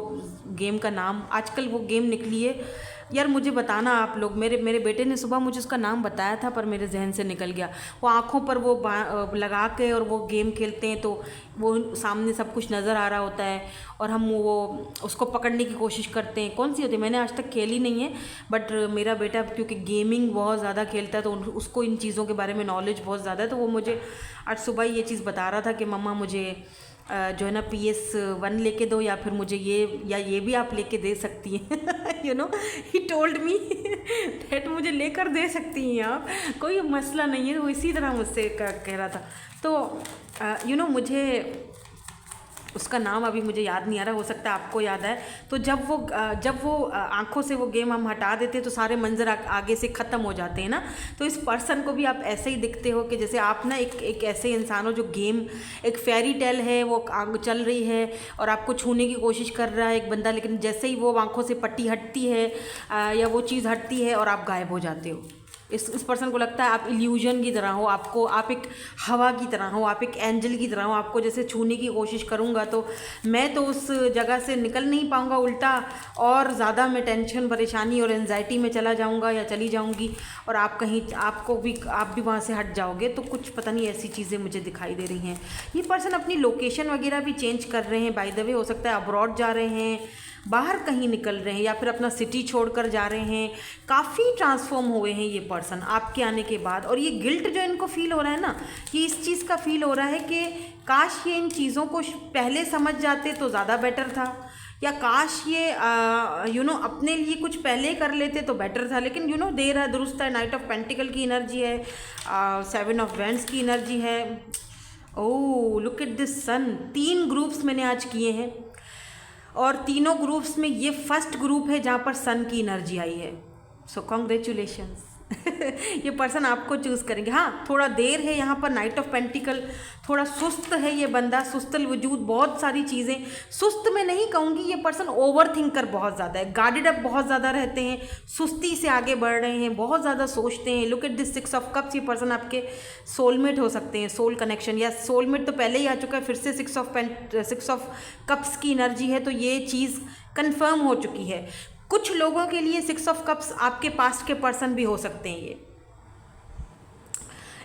गेम का नाम, आजकल वो गेम निकली है यार, मुझे बताना आप लोग, मेरे बेटे ने सुबह मुझे उसका नाम बताया था पर मेरे जहन से निकल गया। वो आँखों पर वो लगा के और वो गेम खेलते हैं, तो वो सामने सब कुछ नज़र आ रहा होता है और हम वो उसको पकड़ने की कोशिश करते हैं। कौन सी होती है, मैंने आज तक खेली नहीं है, बट मेरा बेटा क्योंकि गेमिंग बहुत ज़्यादा खेलता है तो उसको इन चीज़ों के बारे में नॉलेज बहुत ज़्यादा है, तो वो मुझे आज सुबह ये चीज़ बता रहा था कि मम्मा मुझे जो है ना PS1 लेके दो, या फिर मुझे ये भी आप लेके दे सकती हैं। ही टोल्ड मी दैट मुझे लेकर दे सकती हैं आप, कोई मसला नहीं है। वो इसी तरह मुझसे कह रहा था। तो मुझे उसका नाम अभी मुझे याद नहीं आ रहा, हो सकता है आपको याद है। तो जब वो आंखों से वो गेम हम हटा देते हैं तो सारे मंजर आगे से ख़त्म हो जाते हैं ना। तो इस पर्सन को भी आप ऐसे ही दिखते हो कि जैसे आप ना एक ऐसे इंसान हो जो गेम, एक फेरी टेल है वो चल रही है और आपको छूने की कोशिश कर रहा है एक बंदा, लेकिन जैसे ही वो आंखों से पट्टी हटती है या वो चीज़ हटती है और आप गायब हो जाते हो। इस पर्सन को लगता है आप इल्यूजन की तरह हो, आप एक हवा की तरह हो, आप एक एंजल की तरह हो। आपको जैसे छूने की कोशिश करूँगा तो मैं तो उस जगह से निकल नहीं पाऊँगा, उल्टा और ज़्यादा मैं टेंशन, परेशानी और एंजाइटी में चला जाऊँगा या चली जाऊँगी, और आप भी वहाँ से हट जाओगे। तो कुछ पता नहीं ऐसी चीज़ें मुझे दिखाई दे रही हैं। ये पर्सन अपनी लोकेशन वगैरह भी चेंज कर रहे हैं, बाय द वे। हो सकता है अब्रॉड जा रहे हैं, बाहर कहीं निकल रहे हैं, या फिर अपना सिटी छोड़कर जा रहे हैं। काफ़ी ट्रांसफॉर्म हुए हैं ये पर्सन आपके आने के बाद। और ये गिल्ट जो इनको फील हो रहा है ना, ये इस चीज़ का फील हो रहा है कि काश ये इन चीज़ों को पहले समझ जाते तो ज़्यादा बेटर था, या काश ये अपने लिए कुछ पहले कर लेते तो बेटर था। लेकिन देर है दुरुस्त है। नाइट ऑफ पेंटिकल की एनर्जी है, 7 ऑफ वैंड्स की एनर्जी है। Oh look at this sun. 3 groups मैंने आज किए हैं और तीनों ग्रुप्स में ये फर्स्ट ग्रुप है जहाँ पर सन की एनर्जी आई है। सो कॉन्ग्रेचुलेशंस। ये पर्सन आपको चूज़ करेंगे। हाँ, थोड़ा देर है यहाँ पर। नाइट ऑफ पेंटिकल, थोड़ा सुस्त है ये बंदा, सुस्तल वजूद, बहुत सारी चीज़ें। सुस्त मैं नहीं कहूँगी, ये पर्सन ओवर थिंकर बहुत ज़्यादा है, गार्डेड अप बहुत ज़्यादा रहते हैं, सुस्ती से आगे बढ़ रहे हैं, बहुत ज़्यादा सोचते हैं। Look at this 6 of cups. ये पर्सन आपके सोलमेट हो सकते हैं, सोल कनेक्शन, या सोलमेट तो पहले ही आ चुका है, फिर से 6 ऑफ कप्स की एनर्जी है, तो ये चीज़ कन्फर्म हो चुकी है। कुछ लोगों के लिए 6 ऑफ कप्स आपके पास्ट के पर्सन भी हो सकते हैं। ये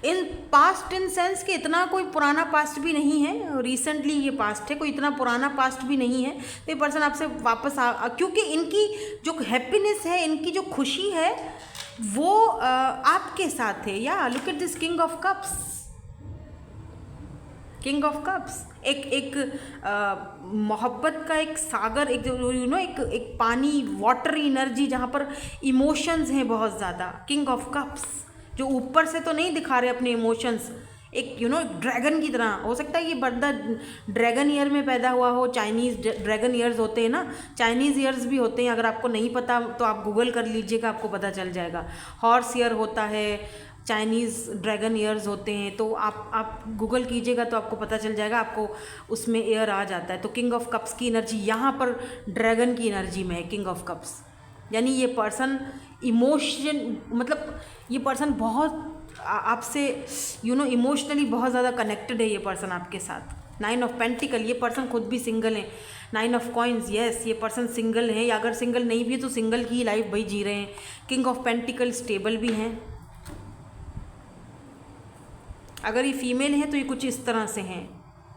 इन पास्ट इन सेंस कि इतना कोई पुराना पास्ट भी नहीं है, रिसेंटली ये पास्ट है, कोई इतना पुराना पास्ट भी नहीं है। तो ये पर्सन आपसे वापस क्योंकि इनकी जो हैप्पीनेस है, इनकी जो खुशी है वो आपके साथ है। या look at this king of cups. King of cups एक मोहब्बत का एक सागर, एक पानी, वाटर एनर्जी, जहाँ पर इमोशंस हैं बहुत ज़्यादा। किंग ऑफ कप्स जो ऊपर से तो नहीं दिखा रहे अपने इमोशंस, एक ड्रैगन की तरह। हो सकता है ये बंदा ड्रैगन ईयर में पैदा हुआ हो। चाइनीज़ ड्रैगन ईयर्स होते हैं ना, चाइनीज़ ईयर्स भी होते हैं। अगर आपको नहीं पता तो आप गूगल कर लीजिएगा, आपको पता चल जाएगा। हॉर्स ईयर होता है, चाइनीज़ ड्रैगन ईयर्स होते हैं। तो आप गूगल कीजिएगा तो आपको पता चल जाएगा, आपको उसमें एयर आ जाता है। तो किंग ऑफ कप्स की एनर्जी यहाँ पर ड्रैगन की एनर्जी में है। किंग ऑफ कप्स यानी ये पर्सन इमोशन, मतलब ये पर्सन बहुत आपसे इमोशनली बहुत ज़्यादा कनेक्टेड है ये पर्सन आपके साथ। 9 ऑफ पेंटिकल, ये पर्सन खुद भी सिंगल है। 9 ऑफ कॉइन्स, यस ये पर्सन सिंगल है, या अगर सिंगल नहीं भी है तो सिंगल की लाइफ भाई जी रहे हैं। किंग ऑफ पेंटिकल स्टेबल भी हैं। अगर ये फीमेल है तो ये कुछ इस तरह से हैं,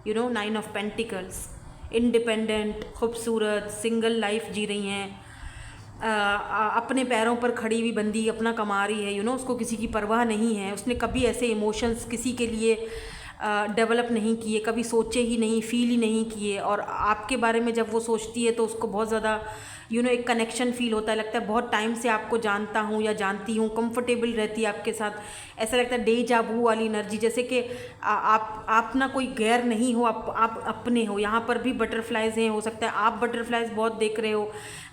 9 ऑफ पेंटिकल्स, इंडिपेंडेंट, खूबसूरत, सिंगल लाइफ जी रही हैं, अपने पैरों पर खड़ी हुई बंदी, अपना कमा रही है, उसको किसी की परवाह नहीं है। उसने कभी ऐसे इमोशंस किसी के लिए डेवलप नहीं किए, कभी सोचे ही नहीं, फील ही नहीं किए। और आपके बारे में जब वो सोचती है तो उसको बहुत ज़्यादा एक कनेक्शन फील होता है। लगता है बहुत टाइम से आपको जानता हूँ या जानती हूँ, कंफर्टेबल रहती है आपके साथ। ऐसा लगता है डेजा वू वाली एनर्जी, जैसे कि आप ना कोई गैर नहीं हो, आप अपने हो। यहाँ पर भी बटरफ्लाइज हैं, हो सकता है आप बटरफ्लाइज बहुत देख रहे हो,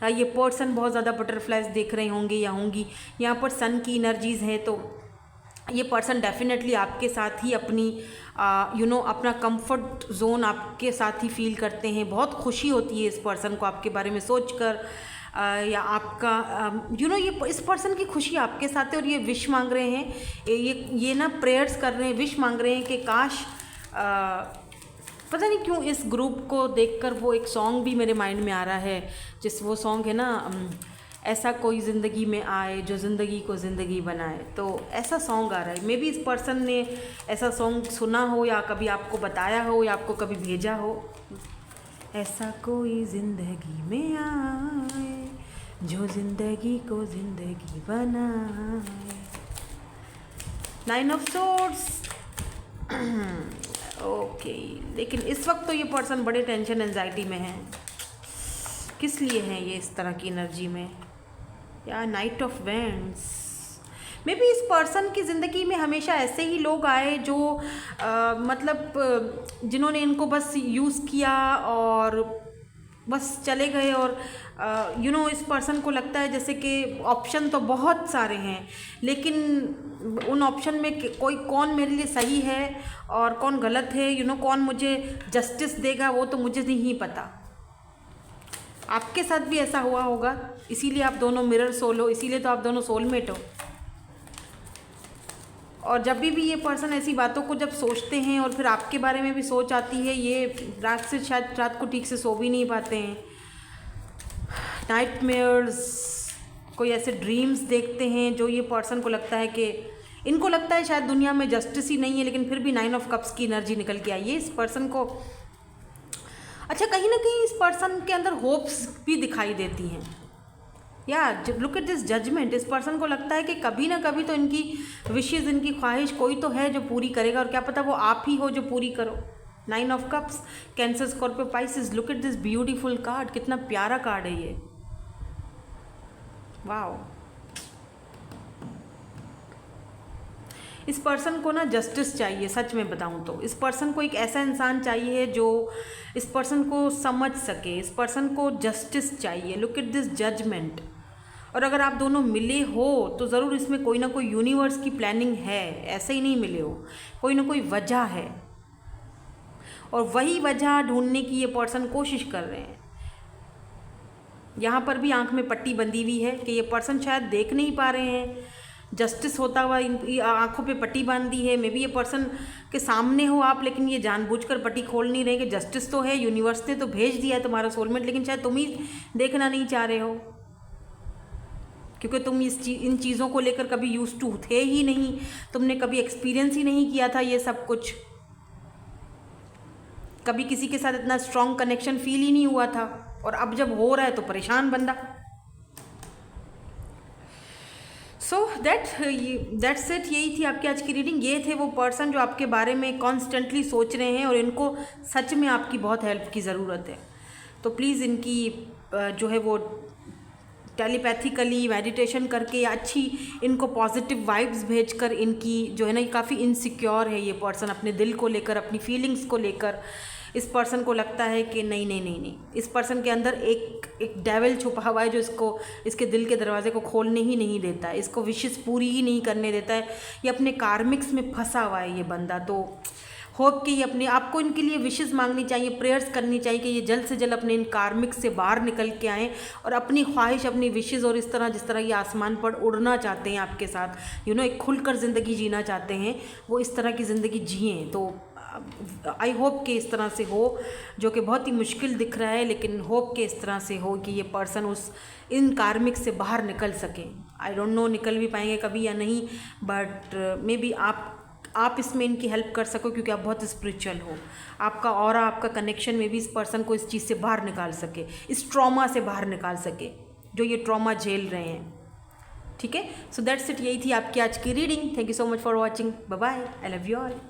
ये पर्सन बहुत ज़्यादा बटरफ्लाइज देख रहे होंगे या होंगी। यहाँ पर सन की एनर्जीज़ हैं, तो ये पर्सन डेफिनेटली आपके साथ ही अपनी अपना कंफर्ट जोन आपके साथ ही फील करते हैं। बहुत खुशी होती है इस पर्सन को आपके बारे में सोचकर, या आपका ये इस पर्सन की खुशी आपके साथ है। और ये विश मांग रहे हैं, ये ना प्रेयर्स कर रहे हैं, विश मांग रहे हैं कि काश पता नहीं क्यों इस ग्रुप को देखकर वो एक सॉन्ग भी मेरे माइंड में आ रहा है, वो सॉन्ग है ना, ऐसा कोई ज़िंदगी में आए जो ज़िंदगी को ज़िंदगी बनाए। तो ऐसा सॉन्ग आ रहा है। मे बी इस पर्सन ने ऐसा सॉन्ग सुना हो, या कभी आपको बताया हो, या आपको कभी भेजा हो। ऐसा कोई ज़िंदगी में आए जो ज़िंदगी को ज़िंदगी बनाए। 9 ऑफ सोर्ड्स। ओके, लेकिन इस वक्त तो ये पर्सन बड़े टेंशन एंजाइटी में है। किस लिए हैं ये इस तरह की एनर्जी में? या night of wands. May be इस पर्सन की ज़िंदगी में हमेशा ऐसे ही लोग आए जो मतलब जिन्होंने इनको बस यूज़ किया और बस चले गए। और इस पर्सन को लगता है जैसे कि ऑप्शन तो बहुत सारे हैं, लेकिन उन ऑप्शन में कोई कौन मेरे लिए सही है और कौन गलत है, कौन मुझे जस्टिस देगा, वो तो मुझे नहीं पता। आपके साथ भी ऐसा हुआ होगा, इसीलिए आप दोनों मिरर सोल हो, इसीलिए तो आप दोनों सोलमेट हो। और जब भी ये पर्सन ऐसी बातों को जब सोचते हैं और फिर आपके बारे में भी सोच आती है, ये रात से शायद रात को ठीक से सो भी नहीं पाते हैं, नाइटमेयर्स, कोई ऐसे ड्रीम्स देखते हैं जो ये पर्सन को लगता है कि इनको लगता है शायद दुनिया में जस्टिस ही नहीं है, लेकिन फिर भी 9 ऑफ कप्स की एनर्जी निकल के आई है इस पर्सन को। अच्छा, कहीं ना कहीं इस पर्सन के अंदर होप्स भी दिखाई देती हैं। Look at this judgement. इस पर्सन को लगता है कि कभी ना कभी तो इनकी विशेज़, इनकी ख्वाहिश कोई तो है जो पूरी करेगा, और क्या पता वो आप ही हो जो पूरी करो। 9 of cups, cancer, Scorpio, Pisces. Look at this beautiful card, कितना प्यारा कार्ड है ये, वाओ। इस पर्सन को ना जस्टिस चाहिए, सच में बताऊं तो इस पर्सन को एक ऐसा इंसान चाहिए जो इस पर्सन को समझ सके, इस पर्सन को जस्टिस चाहिए। Look at this judgement. और अगर आप दोनों मिले हो तो ज़रूर इसमें कोई ना कोई यूनिवर्स की प्लानिंग है, ऐसे ही नहीं मिले हो, कोई ना कोई वजह है, और वही वजह ढूंढने की ये पर्सन कोशिश कर रहे हैं। यहाँ पर भी आंख में पट्टी बंधी हुई है कि ये पर्सन शायद देख नहीं पा रहे हैं जस्टिस होता हुआ, आंखों पे पट्टी बांध दी है। मे बी ये पर्सन के सामने हो आप, लेकिन ये जानबूझकर पट्टी खोल नहीं रहे कि जस्टिस तो है, यूनिवर्स ने तो भेज दिया है तुम्हारा सोलमेट, लेकिन शायद तुम ही देखना नहीं चाह रहे हो, क्योंकि तुम इन चीज़ों को लेकर कभी यूज टू थे ही नहीं, तुमने कभी एक्सपीरियंस ही नहीं किया था ये सब कुछ, कभी किसी के साथ इतना स्ट्रॉन्ग कनेक्शन फील ही नहीं हुआ था, और अब जब हो रहा है तो परेशान बंदा। So that's it. यही थी आपकी आज की रीडिंग। ये थे वो पर्सन जो आपके बारे में कॉन्स्टेंटली सोच रहे हैं और इनको सच में आपकी बहुत हेल्प की ज़रूरत है। तो प्लीज़ इनकी जो है वो टेलीपैथिकली मेडिटेशन करके या अच्छी इनको पॉजिटिव वाइब्स भेजकर, इनकी जो है ना, काफ़ी इनसिक्योर है ये पर्सन अपने दिल को लेकर, अपनी फीलिंग्स को लेकर। इस पर्सन को लगता है कि नहीं नहीं नहीं नहीं, इस पर्सन के अंदर एक डेविल छुपा हुआ है जो इसके दिल के दरवाजे को खोलने ही नहीं देता है, इसको विशेस पूरी ही नहीं करने देता है। ये अपने कार्मिक्स में फंसा हुआ है ये बंदा। तो होप कि ये आपको इनके लिए विशेस मांगनी चाहिए, प्रेयर्स करनी चाहिए कि ये जल्द से जल्द अपने इन कार्मिक्स से बाहर निकल के आएँ और अपनी ख्वाहिश, अपनी विशेस, और इस तरह जिस तरह ये आसमान पर उड़ना चाहते हैं आपके साथ, एक खुलकर ज़िंदगी जीना चाहते हैं, वो इस तरह की ज़िंदगी जिएँ। तो आई होप कि इस तरह से हो, जो कि बहुत ही मुश्किल दिख रहा है, लेकिन होप कि इस तरह से हो कि ये पर्सन इन कार्मिक से बाहर निकल सकें। आई डोंट नो निकल भी पाएंगे कभी या नहीं, बट मे बी आप इसमें इनकी हेल्प कर सको, क्योंकि आप बहुत स्पिरिचुअल हो। आपका ऑरा, आपका कनेक्शन में भी इस पर्सन को इस चीज़ से बाहर निकाल सके, इस ट्रॉमा से बाहर निकाल सके जो ये ट्रॉमा झेल रहे हैं। ठीक है, सो दैट्स इट। यही थी आपकी आज की reading. Thank you so much for watching. Bye bye. I love you all.